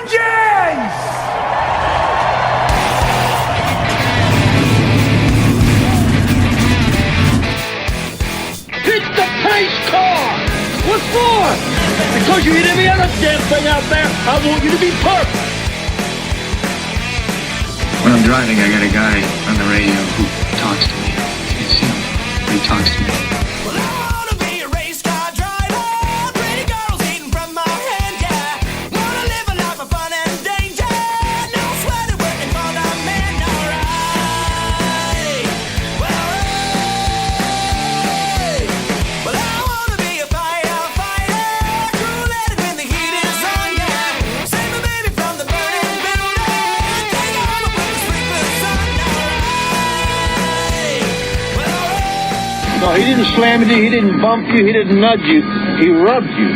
engines! Hit the pace car! What for? Because you hit every other damn thing out there. I want you to be perfect. When I'm driving, I got a guy on the radio who talks to me. It's him. He talks to me. Well, I wanna be a race car driver. Pretty girls eating from my hand, yeah. Wanna live a life of fun and danger. No sweater working for the man, alright. Well, hey. Well, I wanna be a firefighter. Cool headed when the heat is on, yeah. Save my baby from the burning building. Take her home and put the sprinklers on, alright. Well, alright. No, he didn't slam you, he didn't bump you, he didn't nudge you, he rubbed you.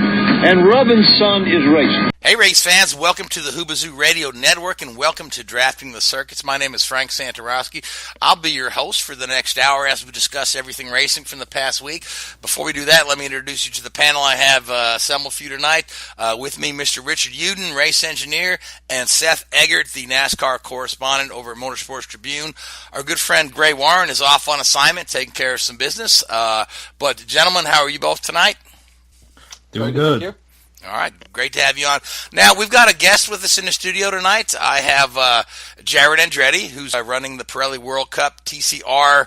And rubbing, son, is racing. Hey race fans, welcome to the Hoobazoo Radio Network and welcome to Drafting the Circuits. My name is Frank Santoroski. I'll be your host for the next hour as we discuss everything racing from the past week. Before we do that, let me introduce you to the panel I have assembled for you tonight. With me, Mr. Richard Youden, race engineer, and Seth Eggert, the NASCAR correspondent over at Motorsports Tribune. Our good friend Gray Warren is off on assignment, taking care of some business. But gentlemen, how are you both tonight? Doing good. All right, great to have you on. Now, we've got a guest with us in the studio tonight. I have Jarett Andretti, who's running the Pirelli World Cup TCR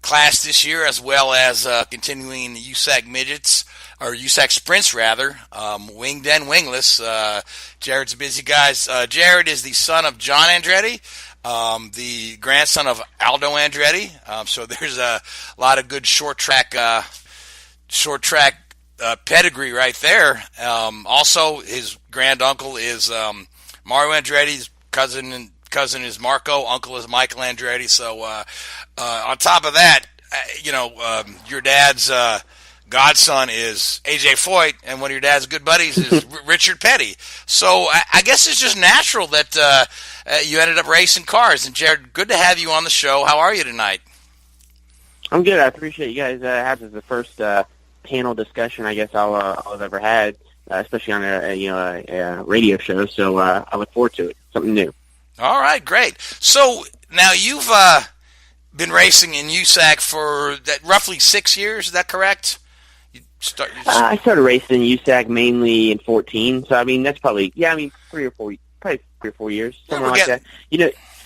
class this year, as well as continuing the USAC midgets, or USAC sprints, rather, winged and wingless. Jarett's a busy guy. Jarett is the son of John Andretti, the grandson of Aldo Andretti. So there's a lot of good short track pedigree right there. Also, his granduncle is Mario Andretti's cousin is Marco. Uncle is Michael Andretti. So on top of that, your dad's godson is AJ Foyt, and one of your dad's good buddies is Richard Petty. So I guess it's just natural that you ended up racing cars. And Jarett, good to have you on the show. How are you tonight? I'm good. I appreciate you guys having the first panel discussion I guess I'll have ever had, especially on a radio show. So I look forward to it. Something new. All right, great. So now you've been racing in USAC for roughly 6 years. Is that correct? I started racing in USAC mainly in 2014. So I mean that's probably 3 or 4 years, something like that.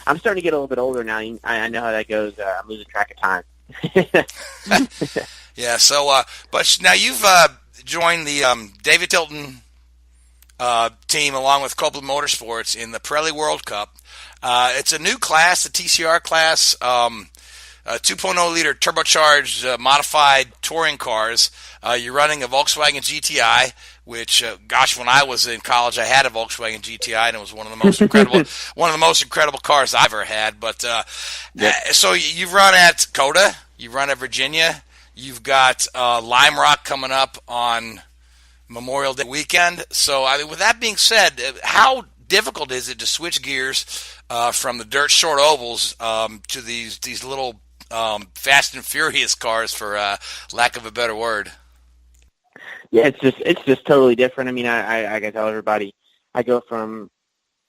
I'm starting to get a little bit older now. I know how that goes. I'm losing track of time. Yeah, so, but now you've joined the David Tilton team along with Copeland Motorsports in the Pirelli World Cup. It's a new class, the TCR class, 2.0-liter turbocharged modified touring cars. You're running a Volkswagen GTI, which, when I was in college, I had a Volkswagen GTI, and it was one of the most incredible cars I've ever had. But so you've run at COTA, you've run at Virginia. You've got Lime Rock coming up on Memorial Day weekend. So, with that being said, how difficult is it to switch gears from the dirt short ovals to these little fast and furious cars, for lack of a better word? Yeah, it's just totally different. I mean, I can tell everybody, I go from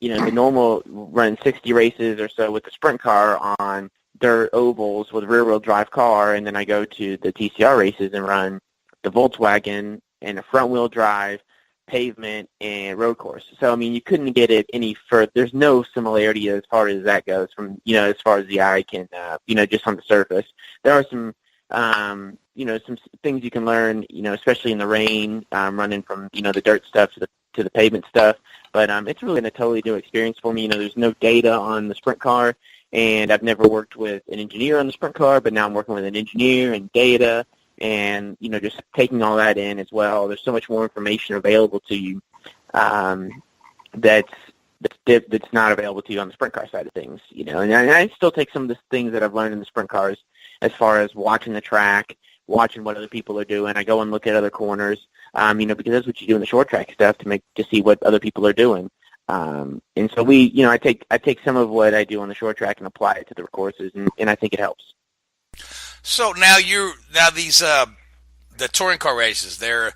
the normal run 60 races or so with the sprint car on dirt ovals with a rear-wheel drive car, and then I go to the TCR races and run the Volkswagen and a front-wheel drive, pavement, and road course. So, I mean, you couldn't get it any further. There's no similarity as far as that goes from, as far as the eye can, just on the surface. There are some, some things you can learn, especially in the rain, running from, the dirt stuff to the pavement stuff. But it's really been a totally new experience for me. There's no data on the sprint car. And I've never worked with an engineer on the sprint car, but now I'm working with an engineer and data and, just taking all that in as well. There's so much more information available to you that's not available to you on the sprint car side of things, And I still take some of the things that I've learned in the sprint cars as far as watching the track, watching what other people are doing. I go and look at other corners, because that's what you do in the short track stuff to see what other people are doing. And so I take some of what I do on the short track and apply it to the courses, and I think it helps. So now these the touring car races, they're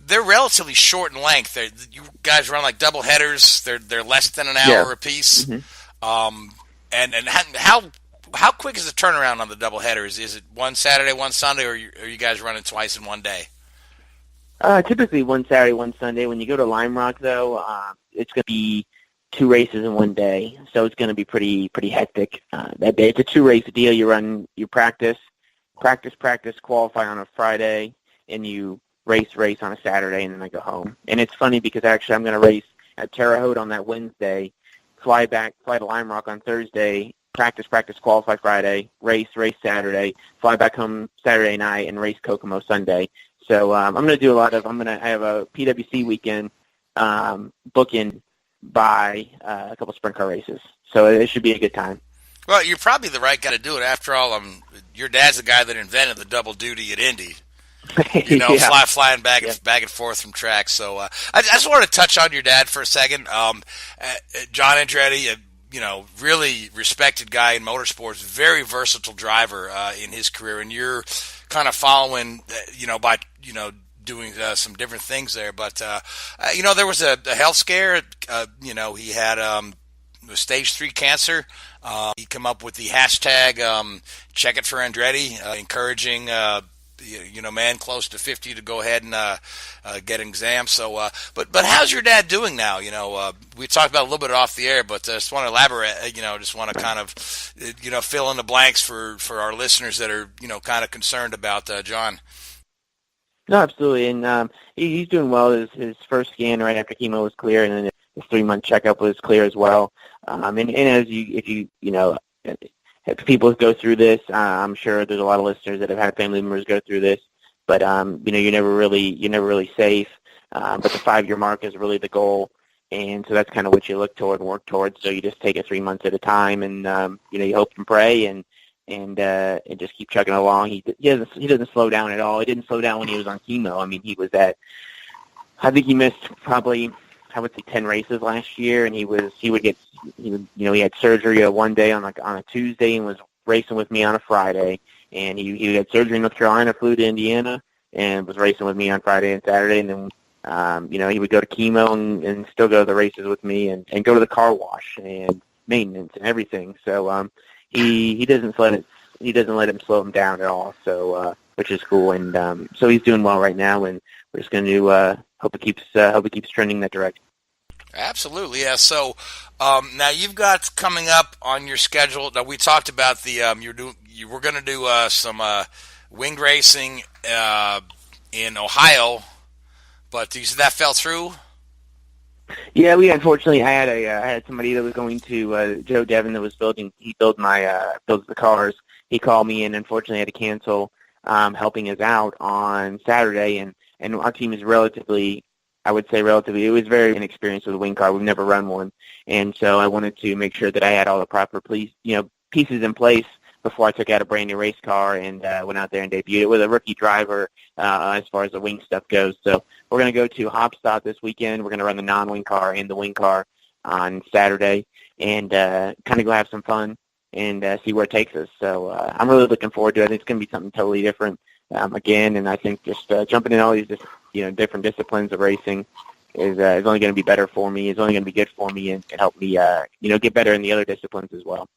they're relatively short in length. You guys run like double headers. They're less than an hour apiece. Mm-hmm. And how quick is the turnaround on the double headers? Is it one Saturday, one Sunday, or are you guys running twice in one day? Typically one Saturday, one Sunday. When you go to Lime Rock, though, it's going to be 2 races in one day, so it's going to be pretty hectic that day. It's a 2-race deal. You run, you practice, qualify on a Friday, and you race on a Saturday, and then I go home. And it's funny because actually I'm going to race at Terre Haute on that Wednesday, fly to Lime Rock on Thursday, practice, qualify Friday, race Saturday, fly back home Saturday night, and race Kokomo Sunday. So I'm going to do I have a PWC weekend booking by a couple sprint car races. So it should be a good time. Well, you're probably the right guy to do it. After all, your dad's the guy that invented the double duty at Indy. Yeah. Flying back and forth from track. So I just want to touch on your dad for a second. John Andretti, really respected guy in motorsports, very versatile driver in his career, and you're kind of following, by doing some different things there. But there was a health scare. He had stage 3 cancer. He came up with the hashtag Check It for Andretti, encouraging man close to 50 to go ahead and get an exam. So, but how's your dad doing now? We talked about a little bit off the air, but just want to elaborate. Just want to kind of fill in the blanks for our listeners that are kind of concerned about John. No, absolutely, and he's doing well. His first scan right after chemo was clear, and then his 3-month checkup was clear as well. And as if people go through this, I'm sure there's a lot of listeners that have had family members go through this, but you're never really safe. But the 5-year mark is really the goal, and so that's kind of what you look toward and work towards. So you just take it 3 months at a time, and you hope and pray, and just keep chugging along. He doesn't slow down at all. He didn't slow down when he was on chemo. I mean, I think he missed probably, I would say, 10 races last year, and he had surgery one day on a Tuesday and was racing with me on a Friday, and he had surgery in North Carolina, flew to Indiana, and was racing with me on Friday and Saturday, and then he would go to chemo and still go to the races with me and go to the car wash and maintenance and everything. So he doesn't let him slow him down at all. So which is cool, and so he's doing well right now, and we're just going to hope it keeps trending that direction. Absolutely, yeah. So now you've got coming up on your schedule. Now we talked about you were going to do some wing racing in Ohio, but you said that fell through. Yeah, unfortunately I had somebody that was going to Joe Devon that was builds the cars. He called me, and unfortunately I had to cancel helping us out on Saturday, and our team is relatively, it was very inexperienced with a wing car. We've never run one, and so I wanted to make sure that I had all the proper pieces in place before I took out a brand new race car and went out there and debuted it with a rookie driver as far as the wing stuff goes. So we're going to go to Hopstad this weekend. We're going to run the non-wing car and the wing car on Saturday, and kind of go have some fun and see where it takes us. So I'm really looking forward to it. I think it's going to be something totally different again, and I think just jumping in all these different disciplines of racing is only going to be better for me. It's only going to be good for me and help me get better in the other disciplines as well.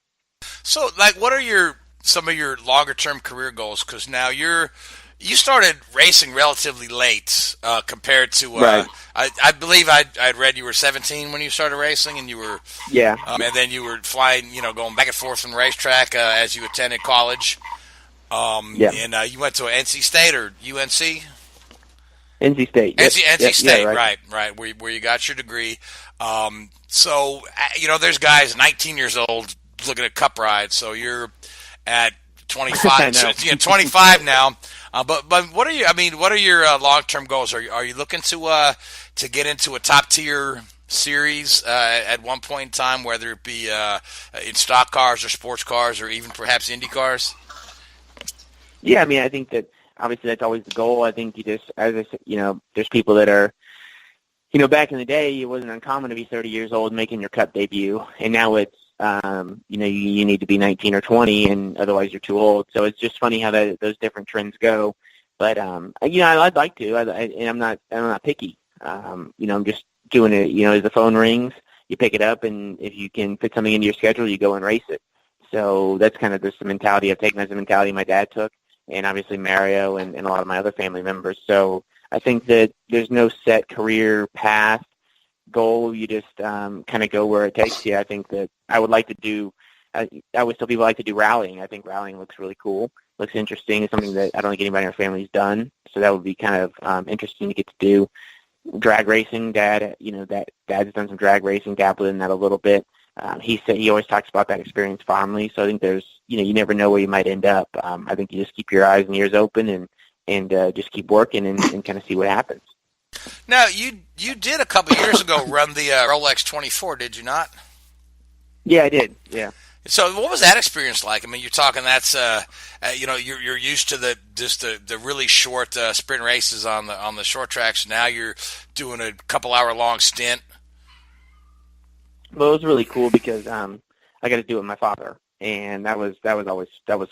So, what are some of your longer-term career goals? Because now you started racing relatively late compared to. Right. I believe I'd read you were 17 when you started racing, and you were. Yeah. And then you were flying, going back and forth from the racetrack as you attended college. Yeah. And you went to NC State or UNC? NC State. Yep. NC State, yeah, right, where you got your degree. So there's guys 19 years old looking at cup rides. So you're at 25. 25 now. But what are you? What are your long-term goals? Are you looking to get into a top-tier series at one point in time, whether it be in stock cars or sports cars or even perhaps Indy cars? Yeah, I think that obviously that's always the goal. I think you just, as I said, there's people that are, back in the day, it wasn't uncommon to be 30 years old making your Cup debut, and now it's, you need to be 19 or 20, and otherwise you're too old. So it's just funny how those different trends go. But I'd like to, and I'm not picky. I'm just doing it. As the phone rings, you pick it up, and if you can fit something into your schedule, you go and race it. So that's kind of just the mentality I've taken. That's the mentality my dad took, and obviously Mario and a lot of my other family members. So I think that there's no set career path goal. You just kind of go where it takes you. I think that I would like to do. I always tell people I like to do rallying. I think rallying looks really cool. Looks interesting. It's something that I don't think anybody in our family's done. So that would be kind of interesting to get to do. Drag racing, Dad's done some drag racing, dabbled in that a little bit. He said he always talks about that experience fondly. So I think there's, you never know where you might end up. I think you just keep your eyes and ears open and just keep working and kind of see what happens. Now, you did a couple years ago run the Rolex 24, did you not? Yeah, I did. Yeah. So what was that experience like? I mean, you're talking that's you're used to the really short sprint races on the short tracks. Now you're doing a couple hour long stint. Well, it was really cool because I got to do it with my father, and that was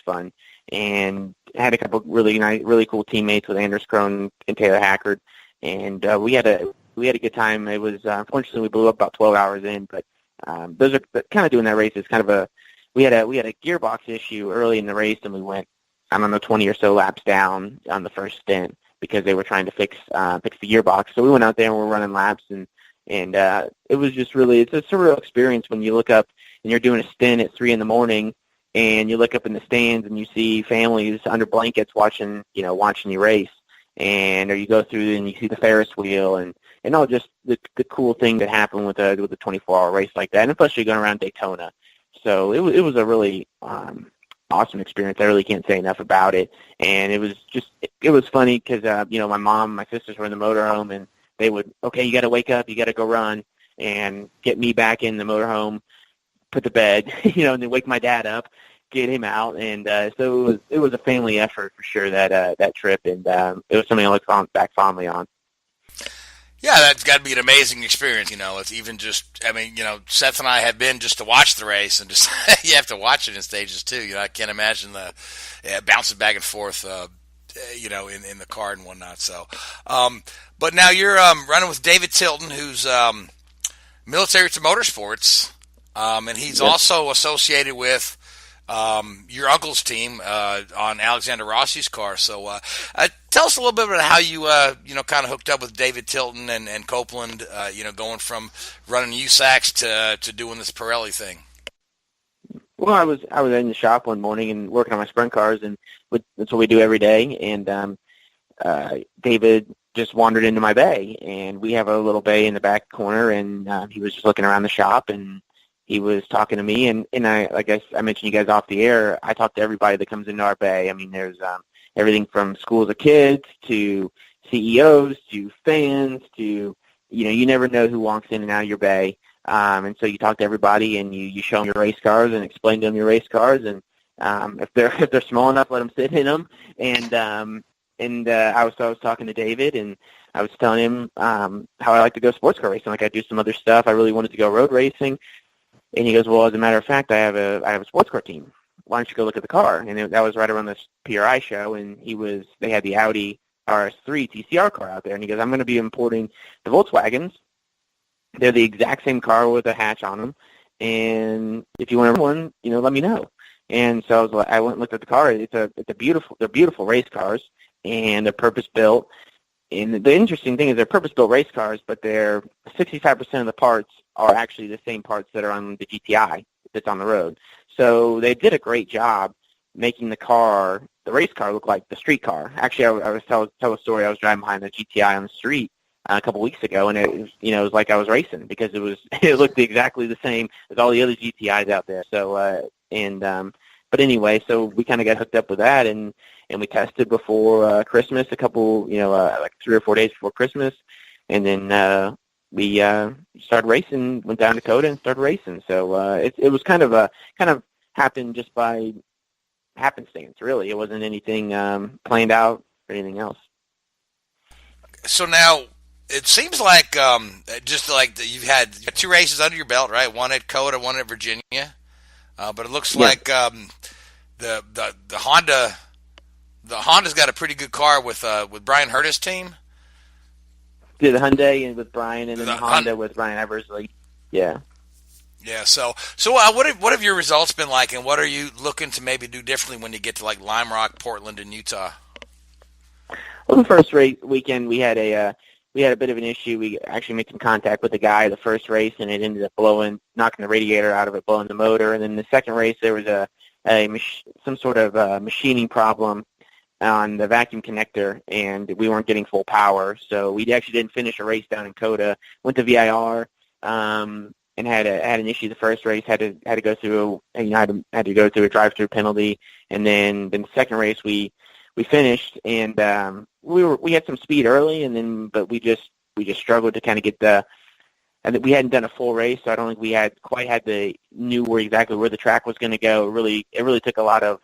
fun. And I had a couple really cool teammates with Anders Krohn and Taylor Hackard, and we had a good time. It was unfortunately we blew up about 12 hours in, but those are kind of doing that race is kind of we had a gearbox issue early in the race, and we went 20 or so laps down on the first stint because they were trying to fix the gearbox. So we went out there and we're running laps, and it was just really, it's a surreal experience when you look up and you're doing a stint at 3 a.m. and you look up in the stands and you see families under blankets watching you race, or you go through and you see the Ferris wheel and all just the cool thing that happened with a 24-hour race like that, and especially going around Daytona. So it was a really awesome experience. I really can't say enough about it. And it was funny because my mom and my sisters were in the motorhome, and they would, okay, you got to wake up, you got to go run, and get me back in the motorhome, put to bed, and then wake my dad up, get him out. And so it was a family effort for sure, that trip, and it was something I look back fondly on. Yeah, that's got to be an amazing experience. It's even just, Seth and I have been just to watch the race, and just you have to watch it in stages too. I can't imagine the bouncing back and forth, in the car and whatnot. So, but now you're running with David Tilton, who's military to motorsports, and he's also associated with your uncle's team on Alexander Rossi's car. So tell us a little bit about how you kind of hooked up with David Tilton and Copeland, going from running USACs to doing this Pirelli thing. Well, I was in the shop one morning and working on my sprint cars, and that's what we do every day. And David just wandered into my bay, and we have a little bay in the back corner, and he was just looking around the shop, and he was talking to me, and I, like I mentioned you guys off the air, I talk to everybody that comes into our bay. I mean, there's everything from schools of kids to CEOs to fans to, you never know who walks in and out of your bay. And so you talk to everybody, and you show them your race cars and explain to them your race cars, and if they're small enough, let them sit in them. And I was talking to David, and I was telling him how I like to go sports car racing. Like, I do some other stuff. I really wanted to go road racing. And he goes, well, as a matter of fact, I have a sports car team. Why don't you go look at the car? And that was right around this PRI show, and they had the Audi RS3 TCR car out there. And he goes, I'm going to be importing the Volkswagens. They're the exact same car with a hatch on them. And if you want to run one, let me know. And so I went and looked at the car. They're beautiful race cars, and they're purpose built. And the interesting thing is they're purpose built race cars, but they're 65% of the parts are actually the same parts that are on the GTI that's on the road. So they did a great job making the race car, look like the street car. Actually, I was tell a story. I was driving behind the GTI on the street a couple weeks ago, and it was like I was racing because it looked exactly the same as all the other GTIs out there. So but anyway, so we kind of got hooked up with that, and we tested before Christmas, a couple, like 3 or 4 days before Christmas, and then we started racing, went down to Dakota and started racing. So it was kind of happened just by happenstance, really. It wasn't anything planned out or anything else. So now it seems like just like you've had 2 races under your belt, right? One at Dakota, one at Virginia. But it looks like the Honda the Honda's got a pretty good car with Brian Hurta's team. The Hyundai and with Brian, and then The the Honda with Brian Eversley. Yeah. Yeah. So what have your results been like, and what are you looking to maybe do differently when you get to like Lime Rock, Portland, and Utah? Well, the first race weekend we had a bit of an issue. We actually made some contact with the guy the first race, and it ended up knocking the radiator out of it, blowing the motor. And then the second race, there was some sort of machining problem on the vacuum connector, and we weren't getting full power. So we actually didn't finish a race down in Coda. Went to VIR and had an issue the first race. Had to go through had to go through a drive-through penalty, and then the second race we finished, and we had some speed early, but we just struggled to kind of get and we hadn't done a full race, so I don't think we had knew exactly where the track was going to go. It really took a lot of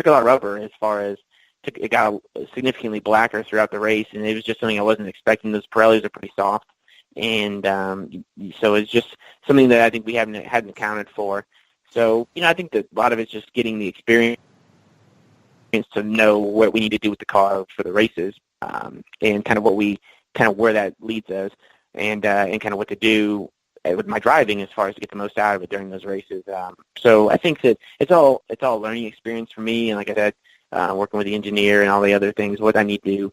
rubber as far as it got significantly blacker throughout the race, and it was just something I wasn't expecting. Those Pirellis are pretty soft, and so it's just something that I think we hadn't accounted for. So I think that a lot of it's just getting the experience to know what we need to do with the car for the races, and kind of where that leads us, and kind of what to do with my driving as far as to get the most out of it during those races. So I think that it's all a learning experience for me, and like I said, working with the engineer and all the other things, what I need to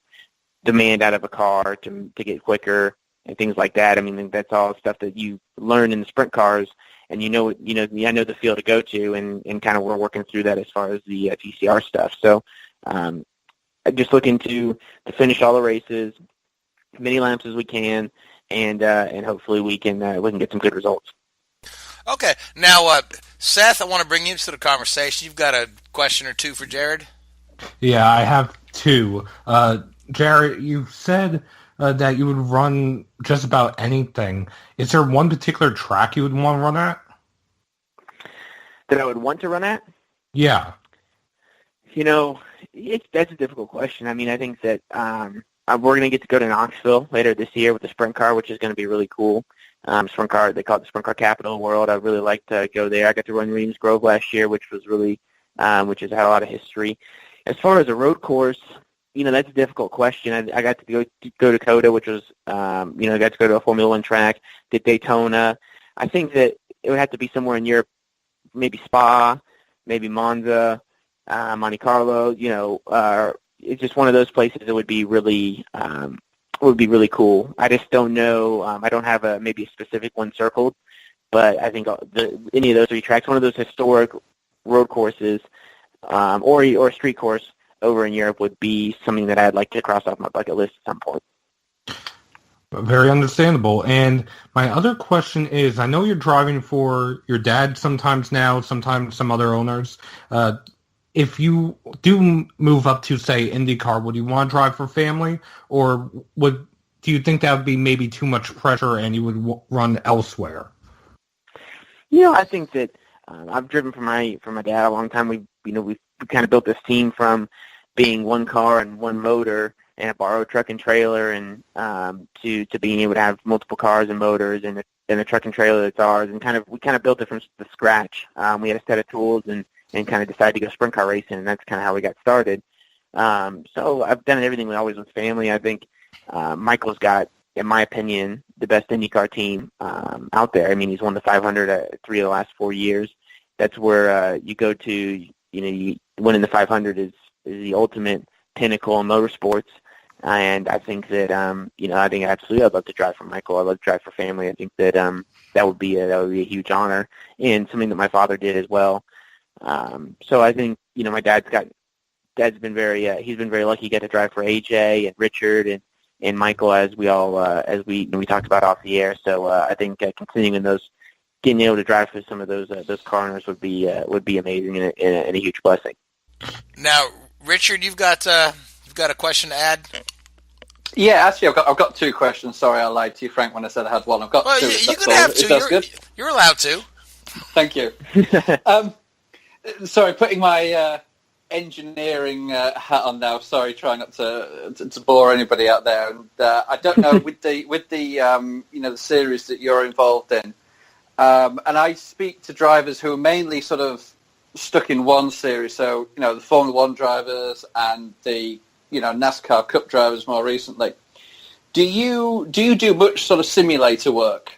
demand out of a car to get quicker and things like that. I mean, that's all stuff that you learn in the sprint cars, and I know the field to go to, and kind of we're working through that as far as the TCR stuff. So I'm just looking to finish all the races, many laps as we can, and hopefully we can get some good results. Okay, now Seth, I want to bring you into the conversation. You've got a question or two for Jared? Yeah, I have two. Jarett, you said that you would run just about anything. Is there one particular track you would want to run at? That I would want to run at? Yeah. That's a difficult question. I mean, I think that we're going to get to go to Knoxville later this year with the sprint car, which is going to be really cool. Sprint car, they call it the Sprint Car Capital of the World. I'd really like to go there. I got to run Reams Grove last year, which was really, which has had a lot of history. As far as a road course, that's a difficult question. I got to go to Coda, which was, I got to go to a Formula One track, did Daytona. I think that it would have to be somewhere in Europe, maybe Spa, maybe Monza, Monte Carlo. It's just one of those places that would be really cool. I just don't know. I don't have maybe a specific one circled, but I think any of those three tracks, one of those historic road courses, or a street course over in Europe would be something that I'd like to cross off my bucket list at some point. Very understandable. And my other question is, I know you're driving for your dad sometimes now, sometimes some other owners. If you do move up to, say, IndyCar, would you want to drive for family, or do you think that would be maybe too much pressure and you would run elsewhere? I think that I've driven for my dad a long time. We kind of built this team from being one car and one motor and a borrowed truck and trailer, and to being able to have multiple cars and motors and a truck and trailer that's ours, and we kind of built it from the scratch. We had a set of tools and kind of decided to go sprint car racing, and that's kind of how we got started. So I've done everything always with family. I think Michael's got, in my opinion, the best IndyCar team out there. I mean, he's won the 500 3 of the last 4 years. That's where you go to, winning the 500 is the ultimate pinnacle in motorsports. And I think that, I think absolutely I'd love to drive for Michael. I'd love to drive for family. I think that that would be a huge honor, and something that my father did as well. So I think, my dad's been he's been very lucky to get to drive for AJ and Richard and Michael, as we talked about off the air. So I think continuing getting able to drive for some of those corners would be amazing and a huge blessing. Now, Richard, you've got a question to add? Yeah, actually, I've got two questions. Sorry, I lied to you, Frank, when I said I had one. I've got two. You can have two. Good? You're allowed to. Thank you. Sorry, putting my engineering hat on now. Sorry, trying not to bore anybody out there. And I don't know with the the series that you're involved in, and I speak to drivers who are mainly sort of stuck in one series. So, the Formula One drivers and the, NASCAR Cup drivers more recently. Do you do much sort of simulator work?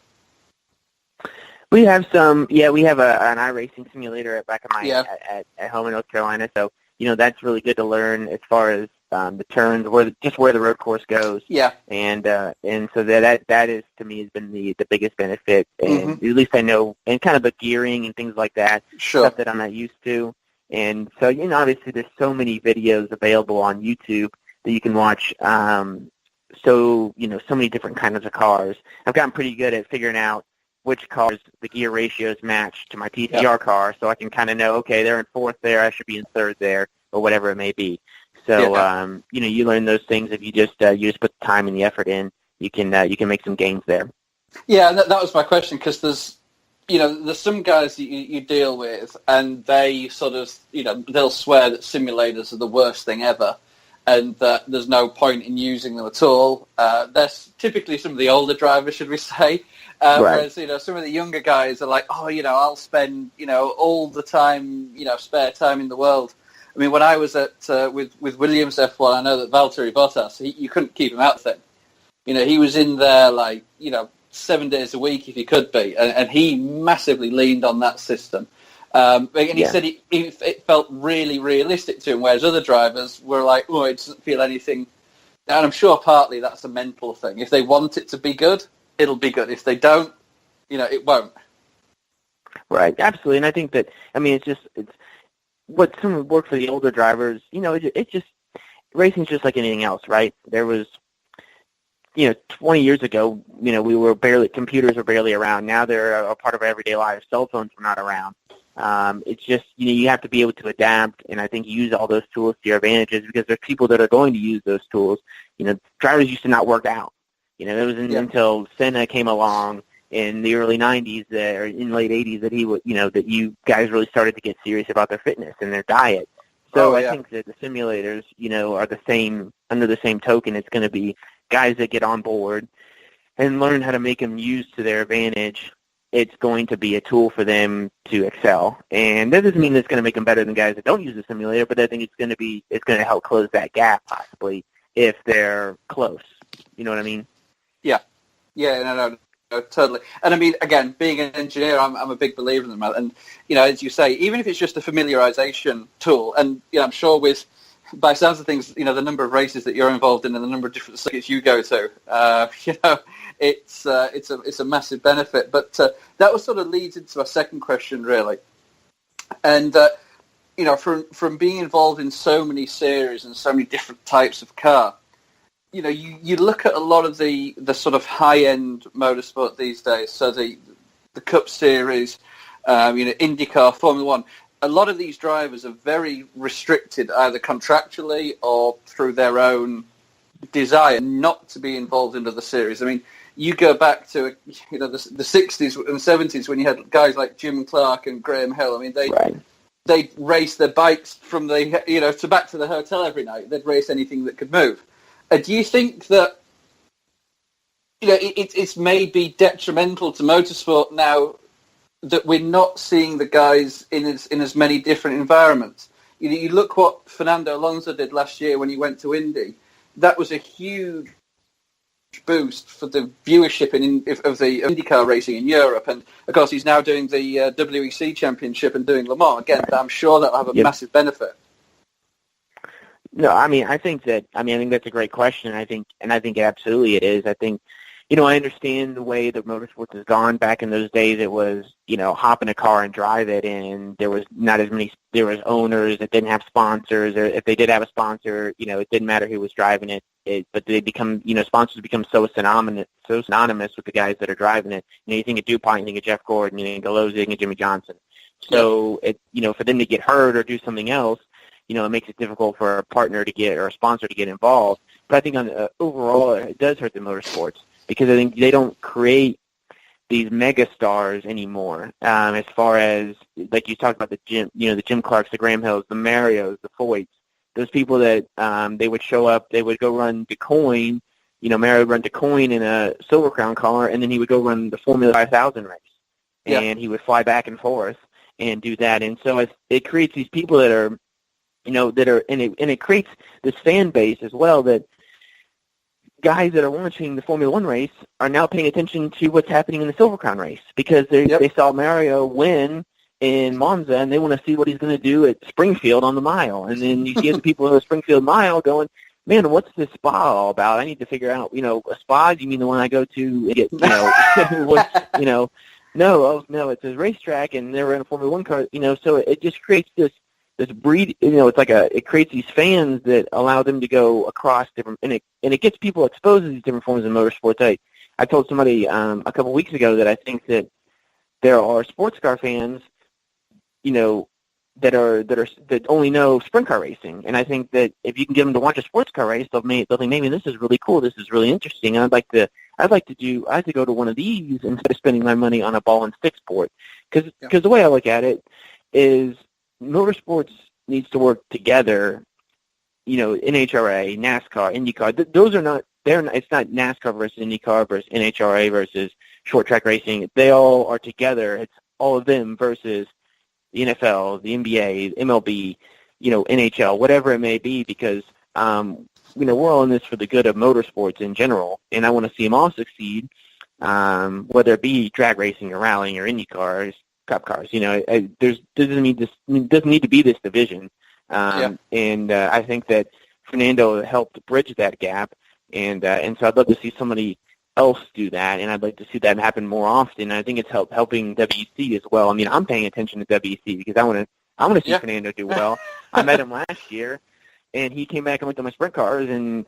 We have some, we have an iRacing simulator back at my at home in North Carolina. So, that's really good to learn as far as the turns, where the road course goes. Yeah. And so that is, to me, has been the biggest benefit. And at least I know, and kind of the gearing and things like that, stuff that I'm not used to. And so, obviously there's so many videos available on YouTube that you can watch. So many different kinds of cars. I've gotten pretty good at figuring out which cars the gear ratios match to my TCR car, so I can kind of know, okay, they're in fourth there, I should be in third there, or whatever it may be. So, you learn those things if you just put the time and the effort in. You can make some gains there. Yeah, that was my question, because there's some guys that you deal with, and they sort of, they'll swear that simulators are the worst thing ever, and that there's no point in using them at all. That's typically some of the older drivers, should we say. Whereas, some of the younger guys are like, I'll spend, all the time, spare time in the world. I mean, when I was at with Williams F1, I know that Valtteri Bottas, you couldn't keep him out there. He was in there 7 days a week if he could be, and he massively leaned on that system. And he said it felt really realistic to him, whereas other drivers were like, oh, it doesn't feel anything. And I'm sure partly that's a mental thing. If they want it to be good, it'll be good. If they don't, it won't. Right, absolutely. And I think that, it's what some would work for the older drivers, it's just, racing's just like anything else, right? There was, 20 years ago, computers were barely around. Now they're a part of our everyday life. Cell phones were not around. It's just, you have to be able to adapt and I think use all those tools to your advantages, because there's people that are going to use those tools. Drivers used to not work out. It was until Senna came along in the early 90s or in late 80s that that you guys really started to get serious about their fitness and their diet. So I think that the simulators, are the same, under the same token. It's going to be guys that get on board and learn how to make them use to their advantage. It's going to be a tool for them to excel. And that doesn't mean it's going to make them better than guys that don't use the simulator, but I think it's going to help close that gap possibly if they're close. You know what I mean? Yeah. Yeah, no, totally. And I mean, again, being an engineer, I'm a big believer in them. And, as you say, even if it's just a familiarization tool, and, I'm sure by sounds of things, the number of races that you're involved in and the number of different circuits you go to, it's a massive benefit. But that was sort of leads into my second question, really. And, from being involved in so many series and so many different types of car, you look at a lot of the sort of high-end motorsport these days, so the Cup Series, IndyCar, Formula One. A lot of these drivers are very restricted, either contractually or through their own desire not to be involved in other series. I mean, you go back to the 60s and 70s when you had guys like Jim Clark and Graham Hill. I mean, they'd race their bikes from to back to the hotel every night. They'd race anything that could move. Do you think that it's maybe detrimental to motorsport now that we're not seeing the guys in as many different environments? You look what Fernando Alonso did last year when he went to Indy. That was a huge boost for the viewership of the IndyCar racing in Europe, and of course he's now doing the WEC Championship and doing Le Mans again. I'm sure that'll have a massive benefit. No, I think that's a great question. I think absolutely it is. I think, I understand the way that motorsports has gone. Back in those days, it was, hop in a car and drive it, and there was not as many, there was owners that didn't have sponsors, or if they did have a sponsor, it didn't matter who was driving it, but they become, sponsors become so synonymous with the guys that are driving it. You think of DuPont, you think of Jeff Gordon, you think of Lowe, you think of Jimmy Johnson. So, for them to get hurt or do something else, it makes it difficult for a partner to get or a sponsor to get involved. But I think overall, it does hurt the motorsports, because I think they don't create these mega stars anymore. As far as, like you talked about, the Jim Clarks, the Graham Hills, the Marios, the Foyts, those people that they would show up, they would go run DeCoin. Mario would run DeCoin in a Silver Crown car, and then he would go run the Formula 5000 race, and he would fly back and forth. and do that. And so it creates these people that are, and it creates this fan base as well, that guys that are watching the Formula One race are now paying attention to what's happening in the Silver Crown race, because they saw Mario win in Monza, and they want to see what he's going to do at Springfield on the mile. And then you see the people in the Springfield mile going, man, what's this spa all about? I need to figure out, a spa? Do you mean the one I go to and get, no, it's a racetrack, and they're in a Formula One car, so it just creates this breed, it creates these fans that allow them to go across different, and it gets people exposed to these different forms of motorsports. I told somebody a couple weeks ago that I think that there are sports car fans, that only know sprint car racing, and I think that if you can get them to watch a sports car race, they'll think, maybe this is really cool, this is really interesting, and I'd like to go to one of these instead of spending my money on a ball and stick sport, because the way I look at it is motorsports needs to work together. NHRA, NASCAR, IndyCar, those are not. It's not NASCAR versus IndyCar versus NHRA versus short track racing. They all are together. It's all of them versus the NFL, the NBA, MLB, NHL, whatever it may be, because we're all in this for the good of motorsports in general, and I want to see them all succeed, whether it be drag racing or rallying or IndyCars, Cup cars. Doesn't need to be this division, and I think that Fernando helped bridge that gap, and so I'd love to see somebody else do that, and I'd like to see that happen more often. I think it's helping WEC as well. I mean, I'm paying attention to WEC because I want to see Fernando do well. I met him last year, and he came back and looked at my sprint cars, and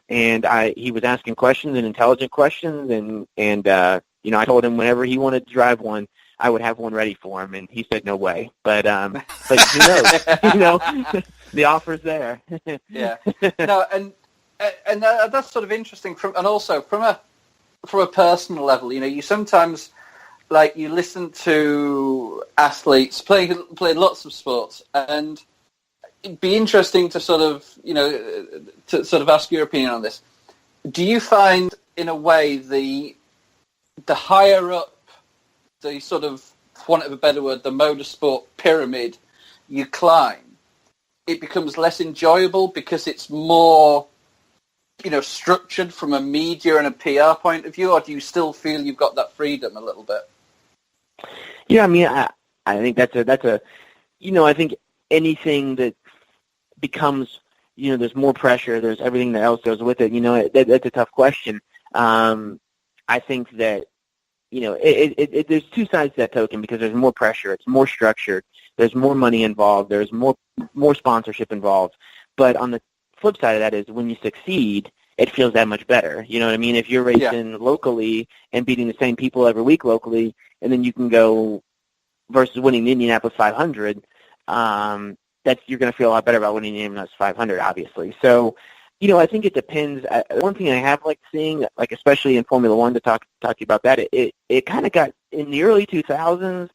he was asking questions and intelligent questions, and I told him whenever he wanted to drive one, I would have one ready for him, and he said no way. But who knows? The offer's there. Yeah. No, and that's sort of interesting and also from a personal level. You sometimes you listen to athletes playing lots of sports, and it'd be interesting to sort of ask your opinion on this. Do you find, in a way, the higher up the sort of, for want of a better word, the motorsport pyramid you climb, it becomes less enjoyable because it's more, structured from a media and a PR point of view, or do you still feel you've got that freedom a little bit? Yeah, I mean, I think that's a, I think anything that becomes, there's more pressure, there's everything that else goes with it, that's a tough question. I think that, there's two sides to that token, because there's more pressure, it's more structured, there's more money involved, there's more sponsorship involved. But on the flip side of that is when you succeed, it feels that much better. You know what I mean? If you're racing locally and beating the same people every week locally, and then you can go versus winning the Indianapolis 500, you're going to feel a lot better about winning the Indianapolis 500, obviously. So, I think it depends. One thing I have liked seeing, especially in Formula One, to talk to you about that, it kind of got, in the early 2000s,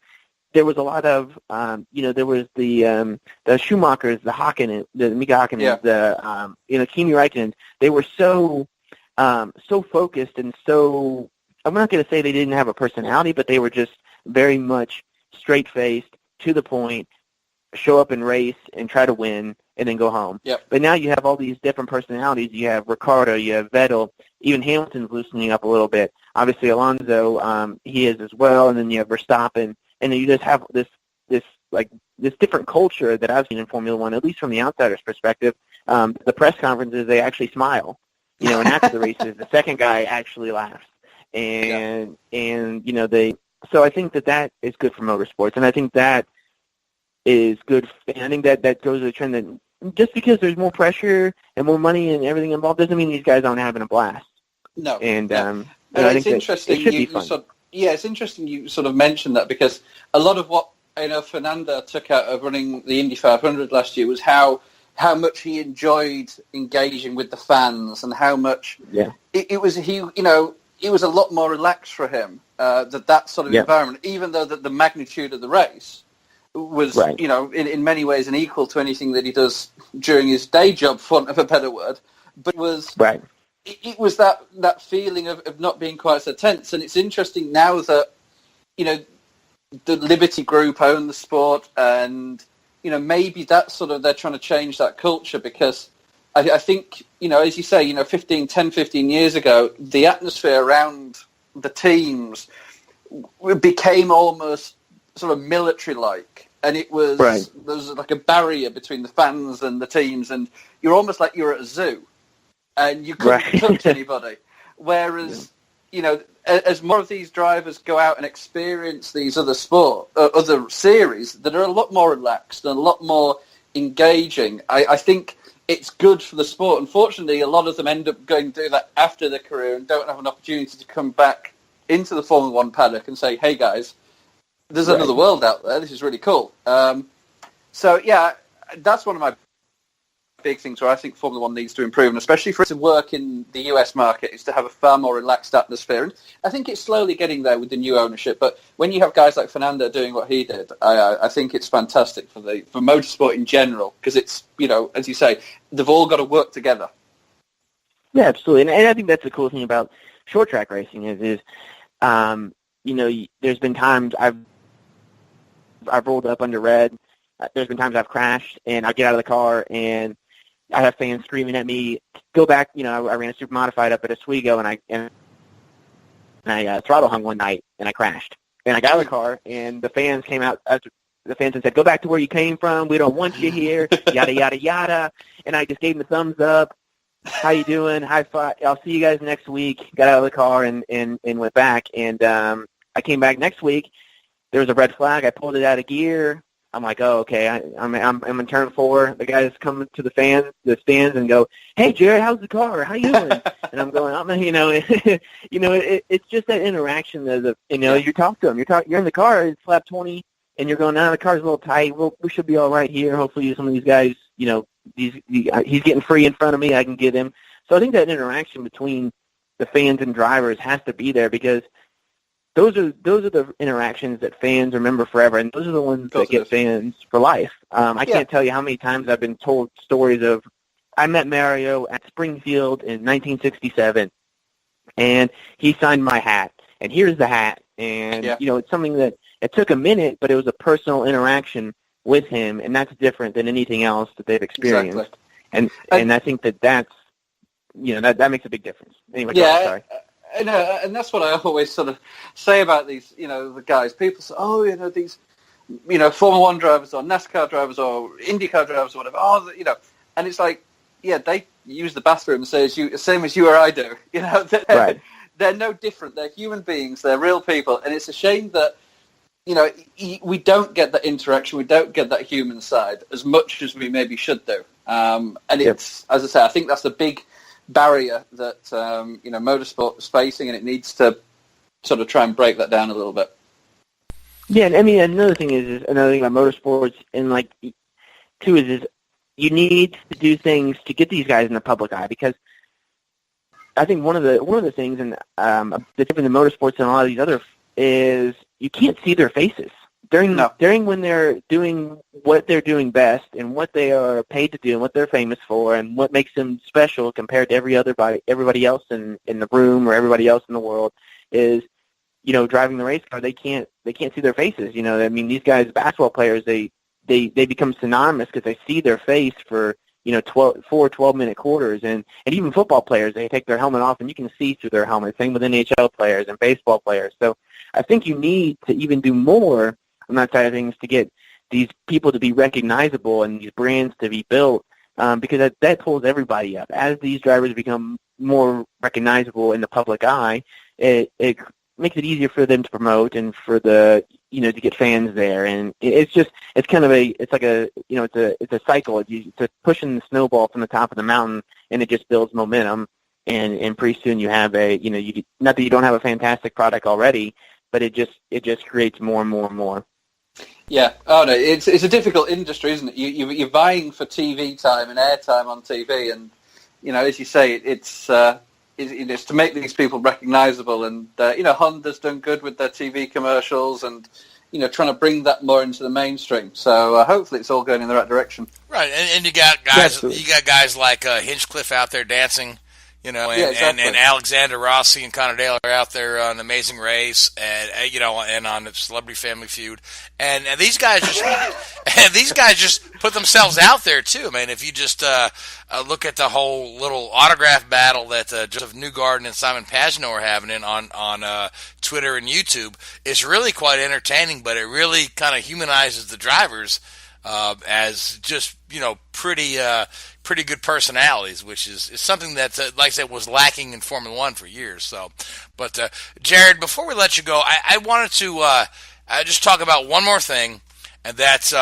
there was a lot of, there was the Schumachers, the Hakkinen, the Mika Hakkinen, Kimi Räikkönen. They were so focused and so, I'm not going to say they didn't have a personality, but they were just very much straight-faced, to the point, show up and race and try to win, and then go home. Yep. But now you have all these different personalities. You have Ricciardo, you have Vettel, even Hamilton's loosening up a little bit. Obviously, Alonso, he is as well, and then you have Verstappen, and then you just have this different culture that I've seen in Formula One, at least from the outsider's perspective. The press conferences, they actually smile, and after the races, the second guy actually laughs, and so I think that is good for motorsports, and I think that is good. And I think that goes to the trend that just because there's more pressure and more money and everything involved doesn't mean these guys aren't having a blast. No. And I think it's interesting. It should be fun. It's interesting you sort of mentioned that, because a lot of what Fernando took out of running the Indy 500 last year was how much he enjoyed engaging with the fans, and how much it was it was a lot more relaxed for him, that sort of environment, even though the magnitude of the race was, in many ways, an equal to anything that he does during his day job, for want of a better word. But it was it was that feeling of not being quite so tense. And it's interesting now that, the Liberty Group own the sport, and maybe that's sort of they're trying to change that culture because I think as you say 15 years ago the atmosphere around the teams became almost sort of military-like, and it was there was like a barrier between the fans and the teams, and you're almost like you're at a zoo, and you couldn't touch anybody. Whereas, as more of these drivers go out and experience these other other series that are a lot more relaxed and a lot more engaging, I think it's good for the sport. Unfortunately, a lot of them end up going to do that after their career and don't have an opportunity to come back into the Formula One paddock and say, hey guys, there's another world out there. This is really cool. So yeah, that's one of my big things where I think Formula One needs to improve, and especially for it to work in the US market, is to have a far more relaxed atmosphere. And I think it's slowly getting there with the new ownership. But when you have guys like Fernando doing what he did, I think it's fantastic for motorsport in general, because it's as you say, they've all got to work together. Yeah, absolutely, and I think that's the cool thing about short track racing is there's been times I've rolled up under red. There's been times I've crashed, and I get out of the car, and I have fans screaming at me, go back. I ran a super modified up at Oswego, and I throttle hung one night, and I crashed. And I got out of the car, and the fans came out after the fans and said, go back to where you came from. We don't want you here, yada, yada, yada. And I just gave them a thumbs up. How you doing? High five. I'll see you guys next week. Got out of the car and went back. And I came back next week. There was a red flag. I pulled it out of gear. I'm like, oh, okay. I'm in turn 4. The guys come to the stands, and go, hey, Jarett, how's the car? How you doing? And I'm going, it's just that interaction of, you talk to them. You're in the car. It's lap 20, and you're going, the car's a little tight. We should be all right here. Hopefully, some of these guys, he's getting free in front of me. I can get him. So I think that interaction between the fans and drivers has to be there, because those are the interactions that fans remember forever, and those are the ones that get fans for life. I can't tell you how many times I've been told stories of, I met Mario at Springfield in 1967, and he signed my hat, and here's the hat. And, it's something that it took a minute, but it was a personal interaction with him, and that's different than anything else that they've experienced. Exactly. And I think that's, that makes a big difference. Anyway, sorry. And that's what I always sort of say about these, the guys. People say, these, Formula One drivers or NASCAR drivers or IndyCar drivers or whatever. And it's like, they use the bathroom same as you or I do. They're no different. They're human beings. They're real people. And it's a shame that, we don't get that interaction. We don't get that human side as much as we maybe should do. And it's, as I say, I think that's the big barrier that motorsport is facing, and it needs to sort of try and break that down a little bit. Yeah, and I mean, another thing about motorsports, and too, is you need to do things to get these guys in the public eye, because I think one of the things, and the difference in motorsports and a lot of these other, is you can't see their faces during when they're doing what they're doing best and what they are paid to do and what they're famous for and what makes them special compared to everybody else in the room or everybody else in the world is, driving the race car. They can't see their faces. I mean, these guys, basketball players, they become synonymous because they see their face for 12-minute quarters, and even football players, they take their helmet off and you can see through their helmet. Same with NHL players and baseball players. So I think you need to even do more on that side of things to get these people to be recognizable and these brands to be built, because that pulls everybody up. As these drivers become more recognizable in the public eye, it makes it easier for them to promote and for to get fans there. And it's a cycle. It's pushing the snowball from the top of the mountain, and it just builds momentum. And pretty soon you have not that you don't have a fantastic product already, but it just creates more and more and more. Yeah. Oh no, it's a difficult industry, isn't it? You're vying for TV time and airtime on TV, and as you say, it's to make these people recognizable. And Honda's done good with their TV commercials, and trying to bring that more into the mainstream. So hopefully, it's all going in the right direction. Right, and you got guys, like Hinchcliffe out there dancing, Yeah, exactly. and Alexander Rossi and Connor Dale are out there on Amazing Race, and and on the Celebrity Family Feud, and these guys just put themselves out there too. I mean, if you just look at the whole little autograph battle that Joseph Newgarden and Simon Pagenaud are having on Twitter and YouTube, it's really quite entertaining, but it really kind of humanizes the drivers as just pretty good personalities, which is something that, like I said, was lacking in Formula One for years. So, but Jarett, before we let you go, I wanted to just talk about one more thing, and that's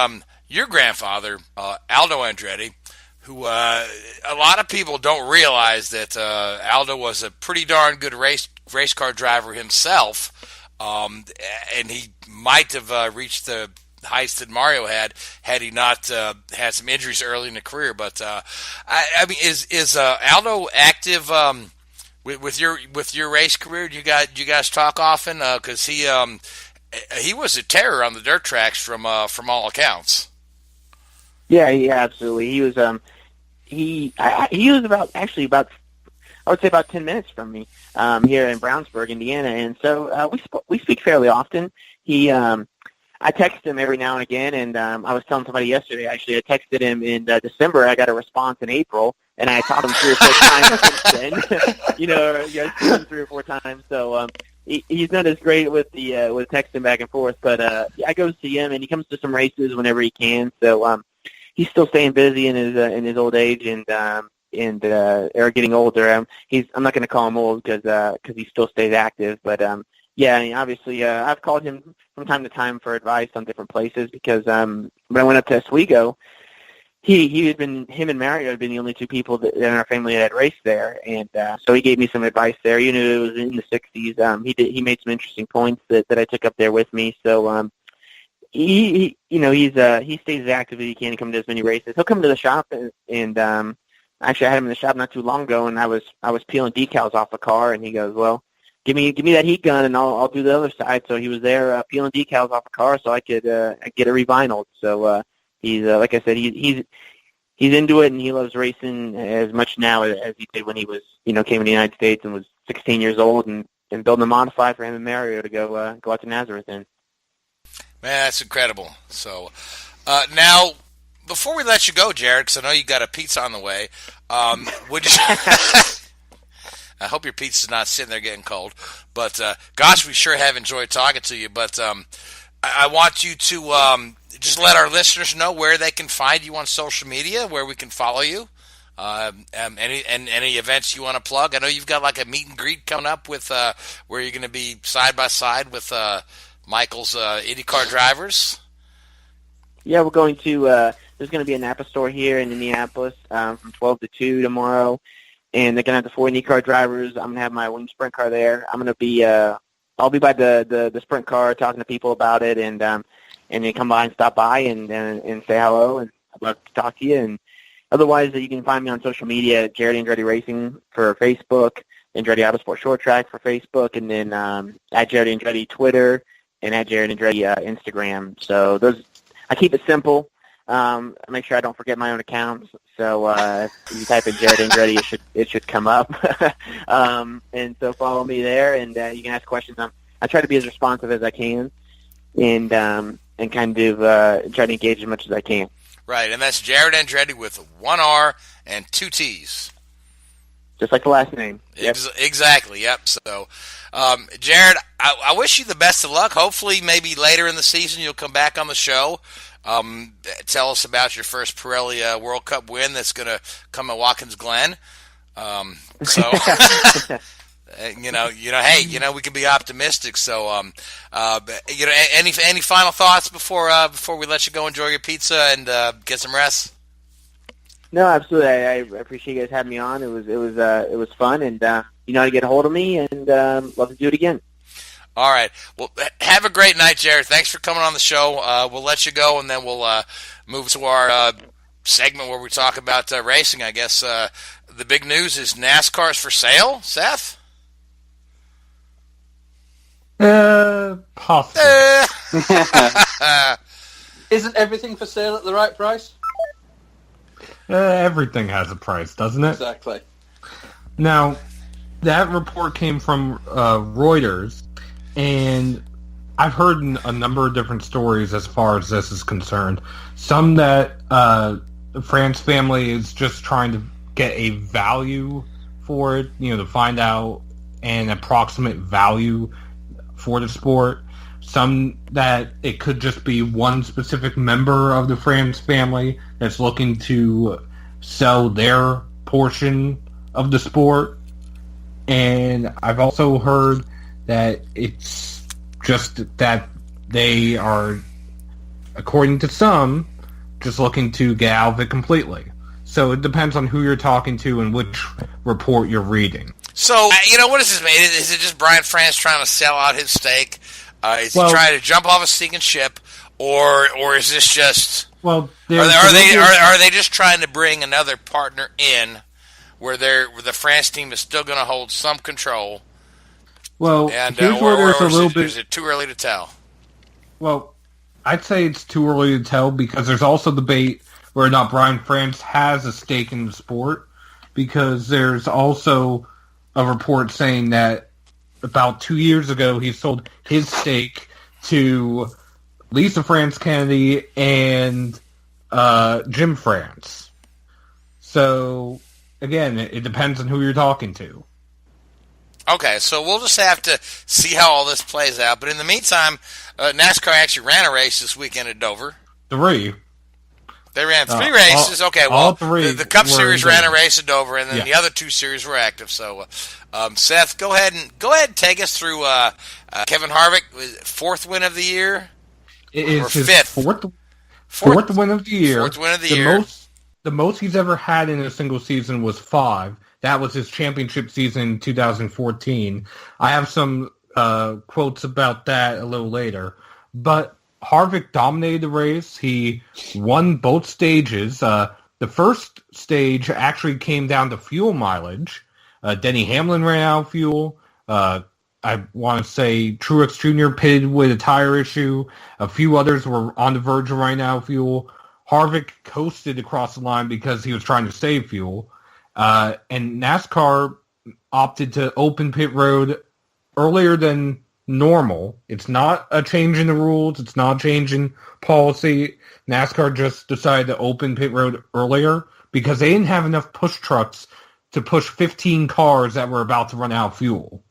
your grandfather, Aldo Andretti, who a lot of people don't realize that Aldo was a pretty darn good race car driver himself, and he might have reached the heights that Mario had he not had some injuries early in the career. But I mean, is Aldo active with your race career? Do you guys talk often? Because he was a terror on the dirt tracks from all accounts. Yeah, absolutely. He was he was about I would say about 10 minutes from me here in Brownsburg, Indiana, and so we speak fairly often. I text him every now and again, and I was telling somebody yesterday, actually, I texted him in December. I got a response in April, and I talked to him 3 or 4 times since then. I've seen him 3 or 4 times. So he's not as great with texting back and forth, but I go see him, and he comes to some races whenever he can. So he's still staying busy in his old age, and or getting older. I'm not going to call him old because he still stays active, but yeah, I mean, obviously, I've called him from time to time for advice on different places because when I went up to Oswego, him and Mario had been the only 2 people that in our family that had raced there, and so he gave me some advice there. It was in the '60s. He made some interesting points that I took up there with me. So he stays as active as he can. He comes to as many races. He'll come to the shop, and actually, I had him in the shop not too long ago, and I was peeling decals off a car, and he goes, "Well, Give me that heat gun, and I'll do the other side." So he was there peeling decals off a car, so I could get it revinyled. So he's like I said, he's into it, and he loves racing as much now as he did when he was came to the United States and was 16 years old, and building a modified for him and Mario to go out to Nazareth in. Man, that's incredible. So now, before we let you go, Jarett, because I know you got a pizza on the way, would you? I hope your pizza's not sitting there getting cold. But, gosh, we sure have enjoyed talking to you. But I want you to just let our listeners know where they can find you on social media, where we can follow you, any events you want to plug. I know you've got like a meet and greet coming up with where you're going to be side by side with Michael's IndyCar drivers. Yeah, we're going to there's going to be a Napa store here in Indianapolis from 12 to 2 tomorrow. And they're going to have the 4 IndyCar drivers. I'm going to have my wing sprint car there. I'm going to be, I'll be by the sprint car talking to people about it, and then come by and stop by and say hello, and I'd love to talk to you. And otherwise, you can find me on social media at Jarett Andretti Racing for Facebook, Andretti Autosport Short Track for Facebook, and then at Jarett Andretti Twitter, and at Jarett Andretti Instagram. So I keep it simple. Make sure I don't forget my own accounts. So if you type in Jarett Andretti, it should come up. And so follow me there, and you can ask questions. I try to be as responsive as I can, and kind of try to engage as much as I can. Right, and that's Jarett Andretti with 1 R and 2 T's. Just like the last name. Yep. Exactly, yep. So, Jarett, I wish you the best of luck. Hopefully, maybe later in the season, you'll come back on the show. Tell us about your first Pirelli World Cup win that's going to come at Watkins Glen. Hey, we can be optimistic. So, any final thoughts before we let you go enjoy your pizza and get some rest? No, absolutely. I appreciate you guys having me on. It was fun, and you know how to get a hold of me, and love to do it again. All right. Well, have a great night, Jarett. Thanks for coming on the show. We'll let you go, and then we'll move to our segment where we talk about racing. I guess the big news is NASCAR's for sale, Seth? Possibly. Isn't everything for sale at the right price? Everything has a price, doesn't it? Exactly. Now, that report came from Reuters, and I've heard a number of different stories as far as this is concerned. Some that the France family is just trying to get a value for it, to find out an approximate value for the sport. Some that it could just be one specific member of the France family that's looking to sell their portion of the sport. And I've also heard that it's just that they are, according to some, just looking to get out of it completely. So it depends on who you're talking to and which report you're reading. So, what is this, mate? Is it just Brian France trying to sell out his stake? Is he trying to jump off a sinking ship, or is this just? Well, are they just trying to bring another partner in, where the France team is still going to hold some control? Well, and here's where there's a little bit. Is it too early to tell? Well, I'd say it's too early to tell because there's also debate whether or not Brian France has a stake in the sport, because there's also a report saying that about 2 years ago he sold his stake to Lisa France Kennedy and Jim France. So, again, it depends on who you're talking to. Okay, so we'll just have to see how all this plays out. But in the meantime, NASCAR actually ran a race this weekend at Dover. 3. They ran 3 races. Okay, well, all 3 the Cup Series ran a race at Dover, and then the other 2 series were active. So, Seth, go ahead and take us through Kevin Harvick, 4th win of the year, it is or his 5th? Fourth win of the year. 4th win of the year. The most he's ever had in a single season was 5. That was his championship season in 2014. I have some quotes about that a little later. But Harvick dominated the race. He won both stages. The first stage actually came down to fuel mileage. Denny Hamlin ran out of fuel. I want to say Truex Jr. pitted with a tire issue. A few others were on the verge of running out of fuel. Harvick coasted across the line because he was trying to save fuel. And NASCAR opted to open pit road earlier than normal. It's not a change in the rules. It's not a change in policy. NASCAR just decided to open pit road earlier because they didn't have enough push trucks to push 15 cars that were about to run out of fuel.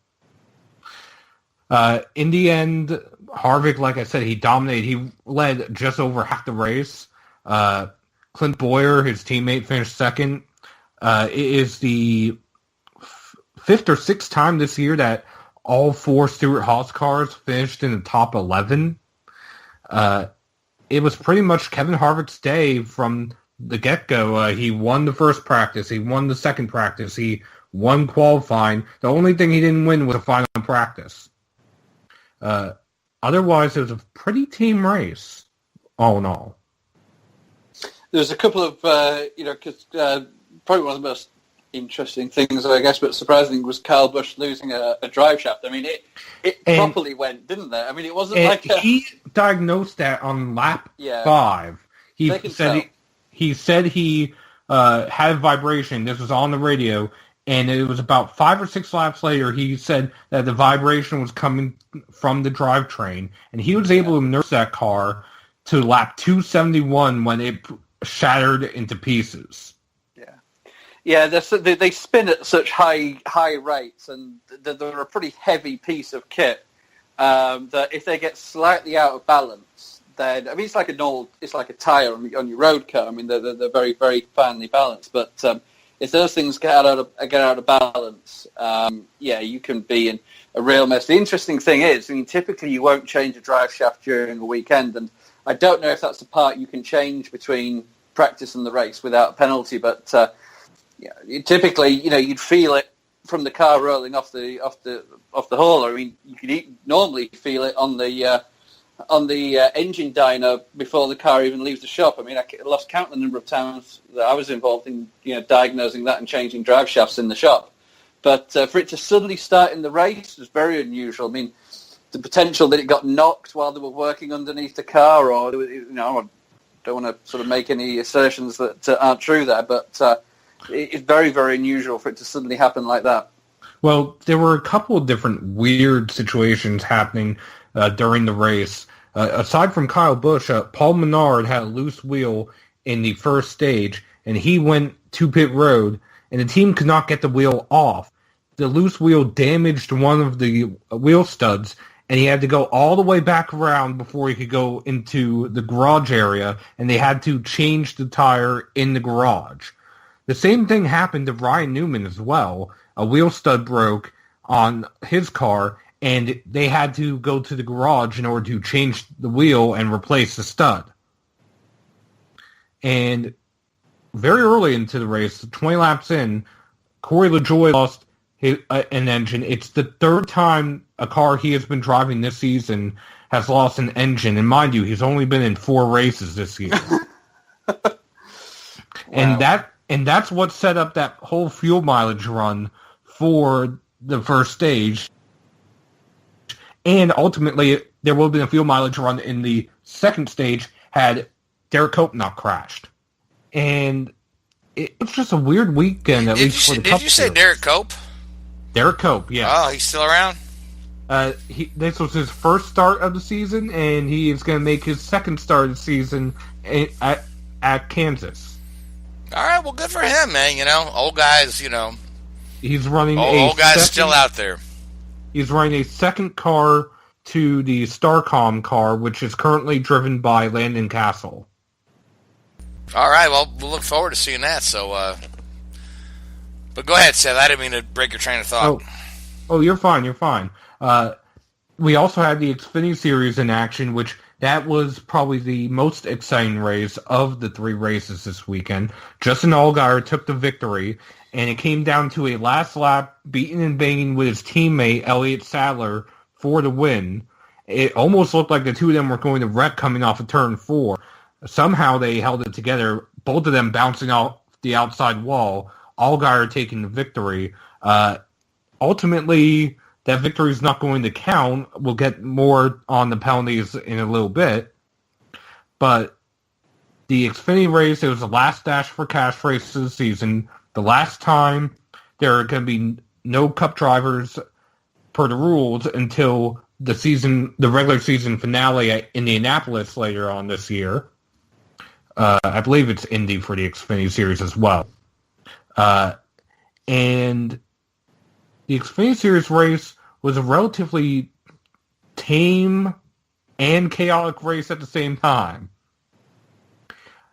In the end, Harvick, like I said, he dominated. He led just over half the race. Clint Bowyer, his teammate, finished second. It is the 5th or 6th time this year that all 4 Stewart-Haas cars finished in the top 11. It was pretty much Kevin Harvick's day from the get-go. He won the first practice. He won the second practice. He won qualifying. The only thing he didn't win was the final practice. Otherwise, it was a pretty team race, all in all. There's a couple of, because probably one of the most interesting things, I guess, but surprising was Kyle Busch losing a drive shaft. I mean, it properly went, didn't it? I mean, it wasn't like he diagnosed that on lap 5. He said he had a vibration. This was on the radio, and it was about 5 or 6 laps later. He said that the vibration was coming from the drivetrain, and he was able to nurse that car to lap 271 when it shattered into pieces. Yeah, they spin at such high rates, and they're a pretty heavy piece of kit that if they get slightly out of balance, then I mean it's like a tire on your road car. I mean they're very, very finely balanced, but if those things get out of balance, you can be in a real mess. The interesting thing is, I mean, typically you won't change a drive shaft during a weekend, and I don't know if that's the part you can change between practice and the race without a penalty, but typically, you'd feel it from the car rolling off the hauler. I mean, you could normally feel it on the engine dyno before the car even leaves the shop. I mean, I lost count the number of times that I was involved in diagnosing that and changing drive shafts in the shop. But for it to suddenly start in the race was very unusual. I mean, the potential that it got knocked while they were working underneath the car, or I don't want to sort of make any assertions that aren't true there, but it's very, very unusual for it to suddenly happen like that. Well, there were a couple of different weird situations happening during the race. Aside from Kyle Busch, Paul Menard had a loose wheel in the first stage, and he went to pit road, and the team could not get the wheel off. The loose wheel damaged one of the wheel studs, and he had to go all the way back around before he could go into the garage area, and they had to change the tire in the garage. The same thing happened to Ryan Newman as well. A wheel stud broke on his car, and they had to go to the garage in order to change the wheel and replace the stud. And very early into the race, 20 laps in, Corey LaJoie lost an engine. It's the third time a car he has been driving this season has lost an engine. And mind you, he's only been in 4 races this year. Wow. And that's what set up that whole fuel mileage run for the first stage. And ultimately, there will be a fuel mileage run in the second stage had Derek Cope not crashed. And it was just a weird weekend, at least for the Cup. Did you say Derek Cope? Derek Cope, yeah. Oh, he's still around? This was his first start of the season, and he is going to make his second start of the season at Kansas. All right, well, good for him, man. You know, old guys, you know. He's running old guys still out there. He's running a second car to the Starcom car, which is currently driven by Landon Castle. All right, well, we'll look forward to seeing that. So, but go ahead, Seth. I didn't mean to break your train of thought. Oh, you're fine. You're fine. We also had the Xfinity Series in action, which that was probably the most exciting race of the 3 races this weekend. Justin Allgaier took the victory, and it came down to a last lap beating and banging with his teammate, Elliott Sadler, for the win. It almost looked like the two of them were going to wreck coming off of turn 4. Somehow they held it together, both of them bouncing off the outside wall, Allgaier taking the victory. Ultimately, that victory is not going to count. We'll get more on the penalties in a little bit. But the Xfinity race, it was the last Dash for Cash race of the season. The last time there are going to be no Cup drivers per the rules until the regular season finale at Indianapolis later on this year. I believe it's Indy for the Xfinity Series as well. And the Xfinity Series race was a relatively tame and chaotic race at the same time.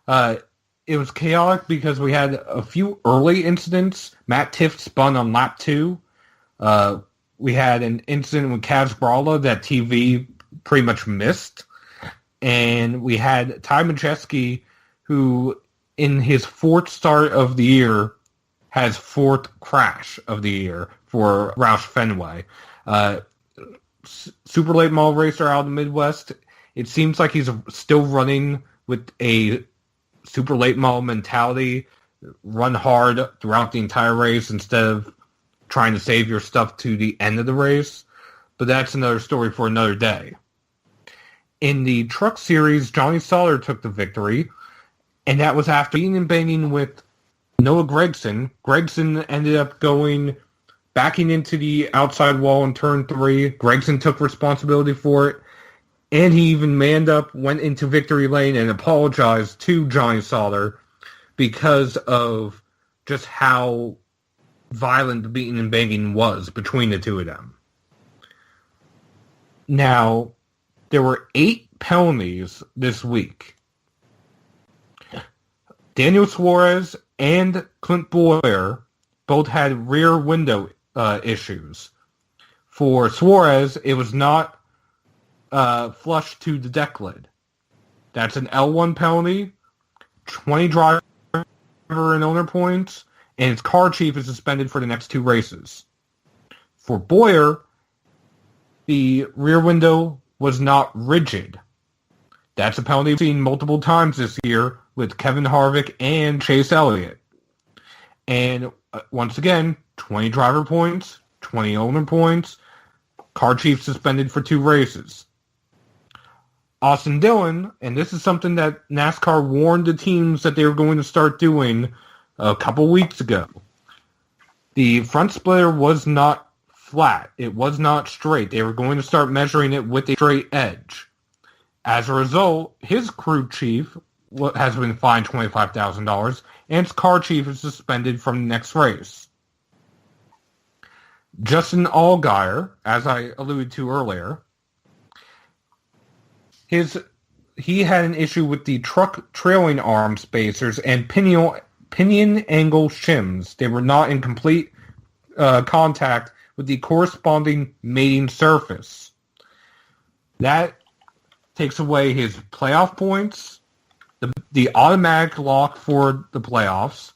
It was chaotic because we had a few early incidents. Matt Tifft spun on lap 2. We had an incident with Kaz Brala that TV pretty much missed. And we had Ty Majeski, who in his 4th start of the year has 4th crash of the year for Roush Fenway. Super late model racer out of the Midwest. It seems like he's still running with a super late model mentality. Run hard throughout the entire race instead of trying to save your stuff to the end of the race. But that's another story for another day. In the Truck Series, Johnny Sauter took the victory, and that was after beating and banging with Noah Gragson. Gragson ended up backing into the outside wall in turn 3. Gragson took responsibility for it, and he even manned up, went into victory lane, and apologized to Johnny Sauter because of just how violent the beating and banging was between the two of them. Now, there were 8 penalties this week. Daniel Suarez and Clint Boyer both had rear window issues. For Suarez, it was not flush to the deck lid. That's an L1 penalty, 20 driver and owner points, and his car chief is suspended for the next 2 races. For Boyer, the rear window was not rigid. That's a penalty we've seen multiple times this year with Kevin Harvick and Chase Elliott. And once again, 20 driver points, 20 owner points, car chief suspended for 2 races. Austin Dillon, and this is something that NASCAR warned the teams that they were going to start doing a couple weeks ago. The front splitter was not flat. It was not straight. They were going to start measuring it with a straight edge. As a result, his crew chief has been fined $25,000, and his car chief is suspended from the next race. Justin Allgaier, as I alluded to earlier, he had an issue with the truck trailing arm spacers and pinion angle shims. They were not in complete contact with the corresponding mating surface. That takes away his playoff points, the automatic lock for the playoffs,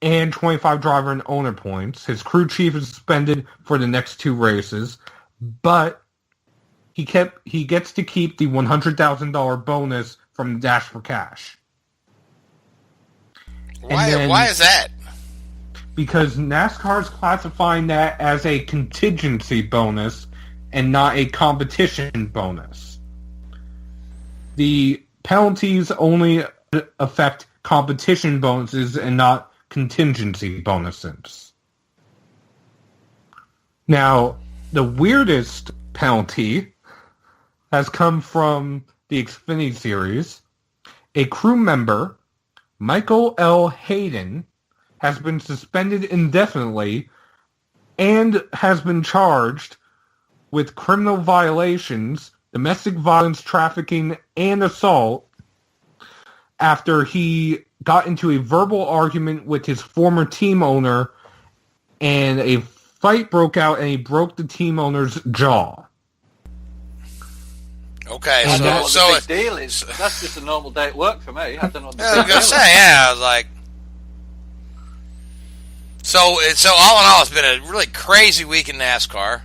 and 25 driver and owner points. His crew chief is suspended for the next 2 races, but he gets to keep the $100,000 bonus from the Dash for Cash. Why is that? Because NASCAR is classifying that as a contingency bonus and not a competition bonus. The penalties only affect competition bonuses and not contingency bonuses. Now, the weirdest penalty has come from the Xfinity Series. A crew member, Michael L. Hayden, has been suspended indefinitely and has been charged with criminal violations, domestic violence, trafficking, and assault after he got into a verbal argument with his former team owner, and a fight broke out and he broke the team owner's jaw. Okay, I don't know so what the big deal is. That's just a normal day at work for me. I don't know what the I was big deal gonna is. say, yeah, I was like, so all in all, it's been a really crazy week in NASCAR.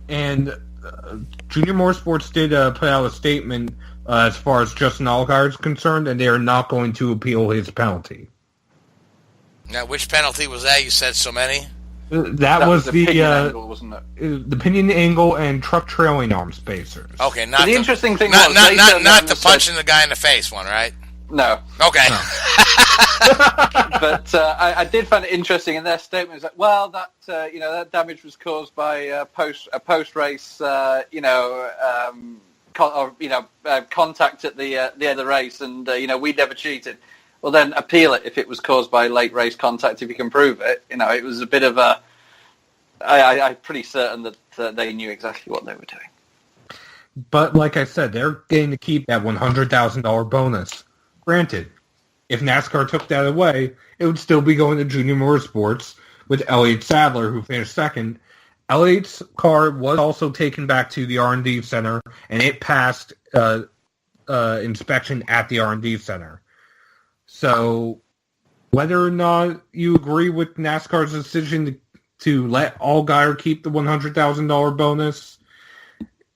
And Junior Motorsports did put out a statement as far as Justin Allgaier is concerned, and they are not going to appeal his penalty. Now, which penalty was that? You said so many. That was the pinion angle, wasn't it? The pinion angle and truck trailing arm spacers. Okay, But the interesting thing was, not they turned around the and punching the guy in the face one, right? No. Okay. No. But I did find it interesting in their statement. It's like, well, that damage was caused by a post race, contact at the end of the race, and we never cheated. Well, then appeal it if it was caused by late race contact if you can prove it. It was a bit of a. I'm pretty certain that they knew exactly what they were doing. But like I said, they're getting to keep that $100,000 bonus. Granted, if NASCAR took that away, it would still be going to Junior Motorsports with Elliott Sadler, who finished second. Elliott's car was also taken back to the R&D Center, and it passed inspection at the R&D Center. So, whether or not you agree with NASCAR's decision to let Allgaier keep the $100,000 bonus,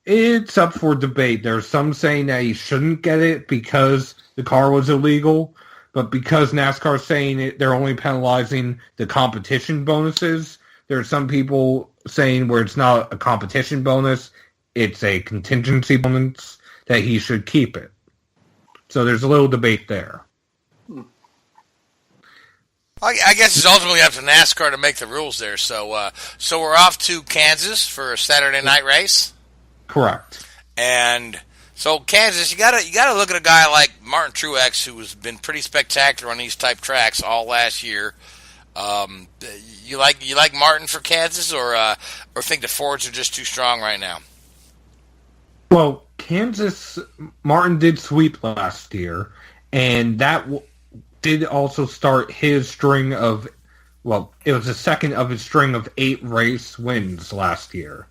it's up for debate. There's some saying that he shouldn't get it because the car was illegal, but because NASCAR's saying they're only penalizing the competition bonuses, there are some people saying where it's not a competition bonus, it's a contingency bonus, that he should keep it. So there's a little debate there. I guess it's ultimately up to NASCAR to make the rules there. So we're off to Kansas for a Saturday night race. Correct. And so Kansas, you gotta look at a guy like Martin Truex, who has been pretty spectacular on these type tracks all last year. You like Martin for Kansas, or think the Fords are just too strong right now? Well, Kansas, Martin did sweep last year, and that did also start his string of, it was the second of his string of 8 race wins last year.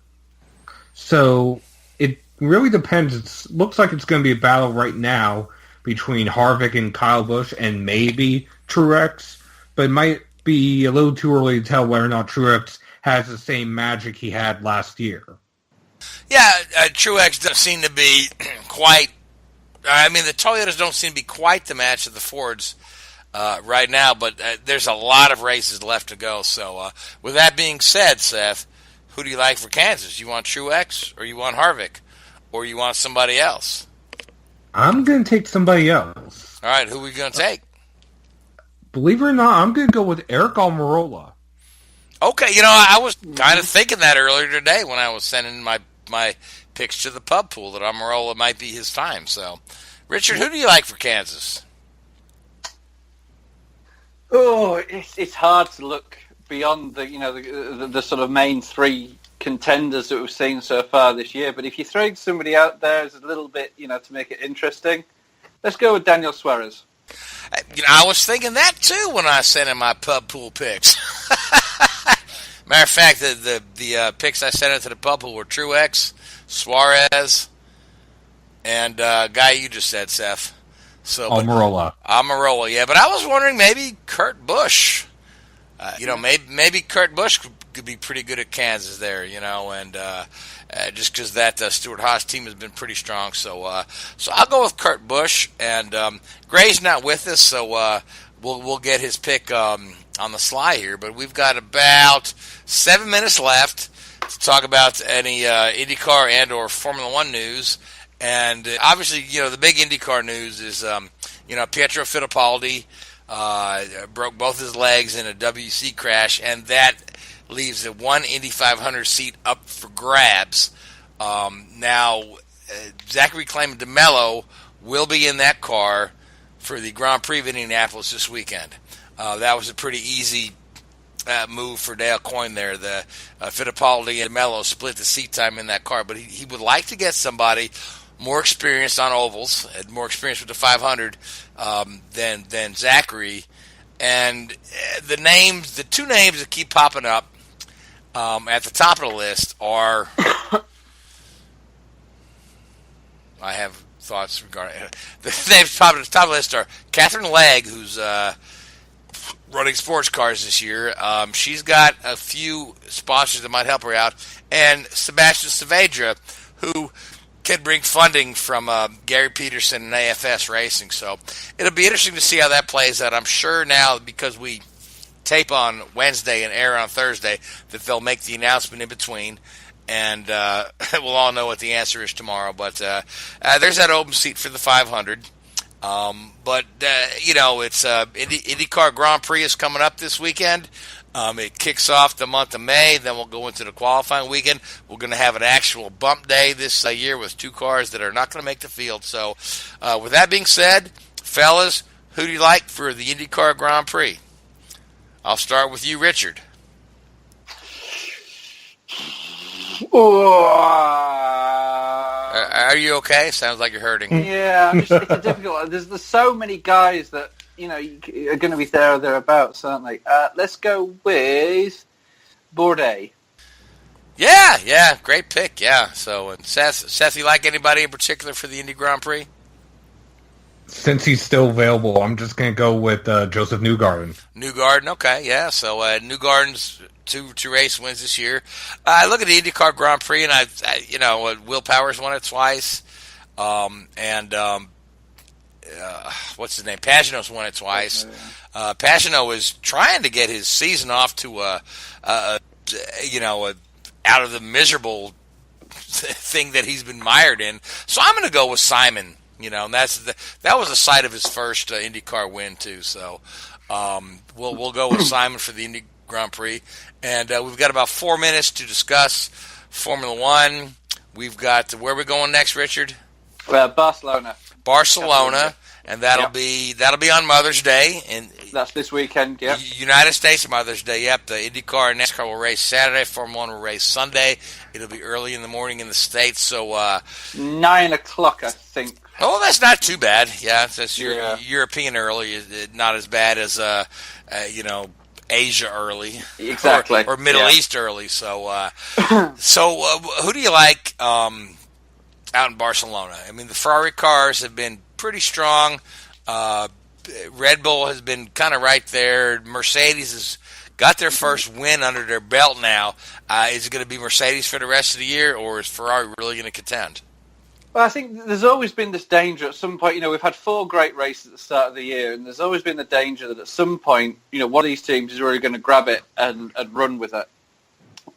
So it really depends. It looks like it's going to be a battle right now between Harvick and Kyle Busch and maybe Truex, but it might be a little too early to tell whether or not Truex has the same magic he had last year. Yeah, Truex doesn't seem to be quite. I mean, the Toyotas don't seem to be quite the match of the Fords right now, but there's a lot of races left to go. So, with that being said, Seth, who do you like for Kansas? You want Truex, or you want Harvick, or you want somebody else? I'm going to take somebody else. All right, who are we going to take? believe it or not, I'm going to go with Eric Almirola. Okay, I was kind of thinking that earlier today when I was sending my picks to the pub pool that Almirola might be his time. So, Richard, who do you like for Kansas? Oh, it's hard to look beyond the sort of main three contenders that we've seen so far this year. But if you're throwing somebody out there as a little bit, to make it interesting, let's go with Daniel Suarez. I was thinking that too when I sent in my pub pool picks. Matter of fact, the picks I sent into the pub pool were Truex, Suarez, and guy you just said, Seth. So Almirola, yeah. But I was wondering maybe Kurt Busch. Maybe Kurt Busch could be pretty good at Kansas there, and just because that Stewart-Haas team has been pretty strong. So I'll go with Kurt Busch, and Gray's not with us, so we'll get his pick on the sly here. But we've got about 7 minutes left to talk about any IndyCar and or Formula One news. And obviously, the big IndyCar news is, Pietro Fittipaldi broke both his legs in a WC crash, and that leaves a one Indy 500 seat up for grabs. Now, Zachary Clayman DeMello will be in that car for the Grand Prix of Indianapolis this weekend. That was a pretty easy move for Dale Coyne there. The Fittipaldi and DeMello split the seat time in that car, but he would like to get somebody more experienced on ovals, more experience with the 500 than Zachary. And the two names that keep popping up at the top of the list are I have thoughts regarding the names popping at the top of the list are Catherine Legg, who's running sports cars this year. She's got a few sponsors that might help her out, and Sebastian Saavedra, who can bring funding from Gary Peterson and AFS Racing. So it'll be interesting to see how that plays out. I'm sure now, because we tape on Wednesday and air on Thursday, that they'll make the announcement in between, and we'll all know what the answer is tomorrow. But there's that open seat for the 500. It's IndyCar Grand Prix is coming up this weekend. It kicks off the month of May, then we'll go into the qualifying weekend. We're going to have an actual bump day this year with two cars that are not going to make the field. So with that being said, fellas, who do you like for the IndyCar Grand Prix? I'll start with you, Richard. Are you okay? Sounds like you're hurting. Yeah, it's a difficult. There's so many guys that are going to be there or thereabouts, aren't they? Let's go with Bourdais. Yeah, great pick. Yeah. So, and Seth, you like anybody in particular for the Indy Grand Prix? Since he's still available, I'm just going to go with Joseph Newgarden. Newgarden, okay, yeah. So Newgarden's two race wins this year. I look at the IndyCar Grand Prix, and Will Powers won it twice, what's his name? Pagano's won it twice. Pagano is trying to get his season off to out of the miserable thing that he's been mired in. So I'm going to go with Simon. And that was the site of his first IndyCar win too. So we'll go with Simon for the Indy Grand Prix, and we've got about 4 minutes to discuss Formula One. We've got where are we going next, Richard? Barcelona, and that'll be on Mother's Day, and that's this weekend. Yeah, United States Mother's Day. Yep, the IndyCar and NASCAR will race Saturday. Formula One will race Sunday. It'll be early in the morning in the States, so 9 o'clock, I think. Oh, that's not too bad. Yeah, that's European early. Not as bad as Asia early, exactly, or Middle East early. So, who do you like out in Barcelona? I mean, the Ferrari cars have been pretty strong. Red Bull has been kind of right there. Mercedes has got their first win under their belt now. Is it going to be Mercedes for the rest of the year, or is Ferrari really going to contend? Well, I think there's always been this danger at some point. We've had 4 great races at the start of the year, and there's always been the danger that at some point, one of these teams is really going to grab it and run with it.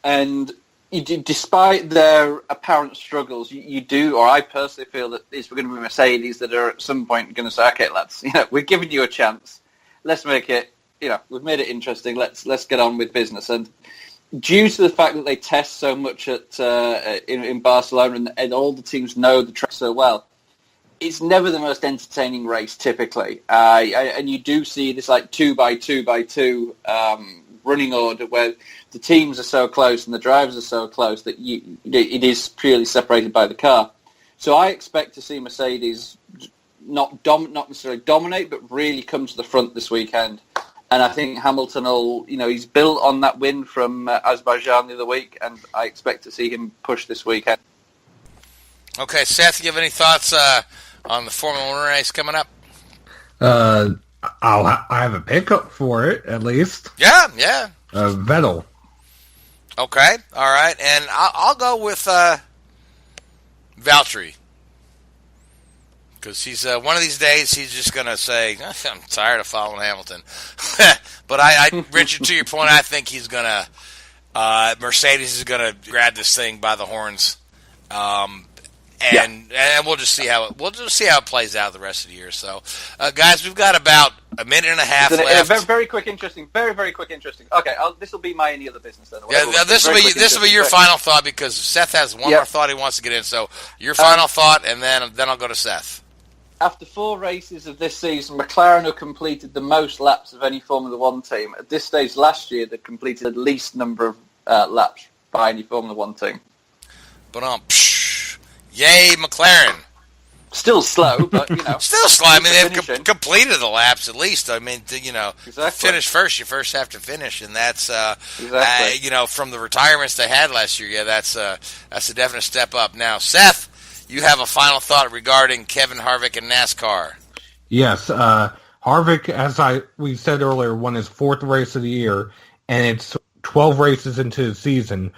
And despite their apparent struggles, you do, or I personally feel that it's going to be Mercedes that are at some point going to say, okay, lads, we're giving you a chance. let's make it, we've made it interesting. Let's get on with business. And due to the fact that they test so much in Barcelona and all the teams know the track so well, it's never the most entertaining race typically. And you do see this like 2x2x2 running order where the teams are so close and the drivers are so close that it is purely separated by the car. So I expect to see Mercedes not necessarily dominate, but really come to the front this weekend. And I think Hamilton will, he's built on that win from Azerbaijan the other week, and I expect to see him push this weekend. Okay, Seth, you have any thoughts on the Formula 1 race coming up? I have a pickup for it, at least. Yeah. Vettel. Okay, all right. And I'll go with Valtteri. Because he's one of these days, he's just going to say, I'm tired of following Hamilton. But Richard, to your point, I think he's going to, Mercedes is going to grab this thing by the horns. And we'll just see how it plays out the rest of the year. So, guys, we've got about a minute and a half left. Very, very quick, interesting. Very, very quick, interesting. Okay, this will be my any other business then. Yeah, this will be your final thought because Seth has one more thought he wants to get in. So, your final thought, and then I'll go to Seth. After 4 races of this season, McLaren have completed the most laps of any Formula 1 team. At this stage last year, they completed the least number of laps by any Formula 1 team. But yay, McLaren! Still slow, but still slow. I mean, they've completed the laps at least. I mean, exactly. Finish first. You first have to finish, and that's exactly. From the retirements they had last year. Yeah, that's a definite step up. Now, Seth, you have a final thought regarding Kevin Harvick and NASCAR. Yes, Harvick, as we said earlier, won his 4th race of the year, and it's 12 races into the season.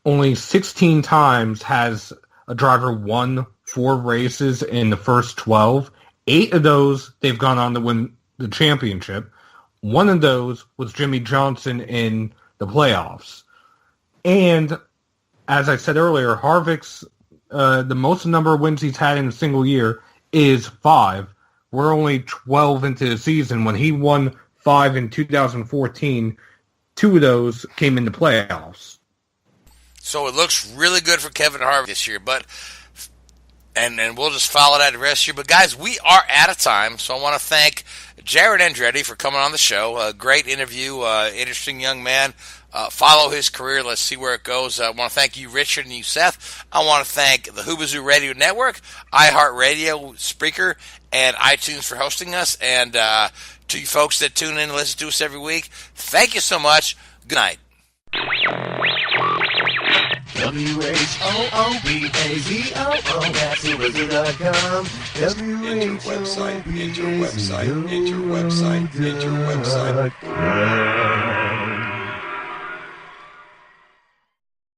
Only 16 times has a driver won 4 races in the first 12. 8 of those, they've gone on to win the championship. One of those was Jimmy Johnson in the playoffs. And as I said earlier, Harvick's the most number of wins he's had in a single year is 5. We're only 12 into the season. When he won 5 in 2014, 2 of those came in the playoffs. So it looks really good for Kevin Harvick this year, and we'll just follow that the rest of the year. But guys, we are out of time, so I want to thank Jarett Andretti for coming on the show. A great interview, interesting young man. Follow his career. Let's see where it goes. I want to thank you, Richard, and you, Seth. I want to thank the Hoobazoo Radio Network, iHeartRadio, Spreaker, and iTunes for hosting us. And to you folks that tune in and listen to us every week, thank you so much. Good night. WHOOBAZOO, that's Hoobazoo.com. Enter website, enter website, enter website, enter website.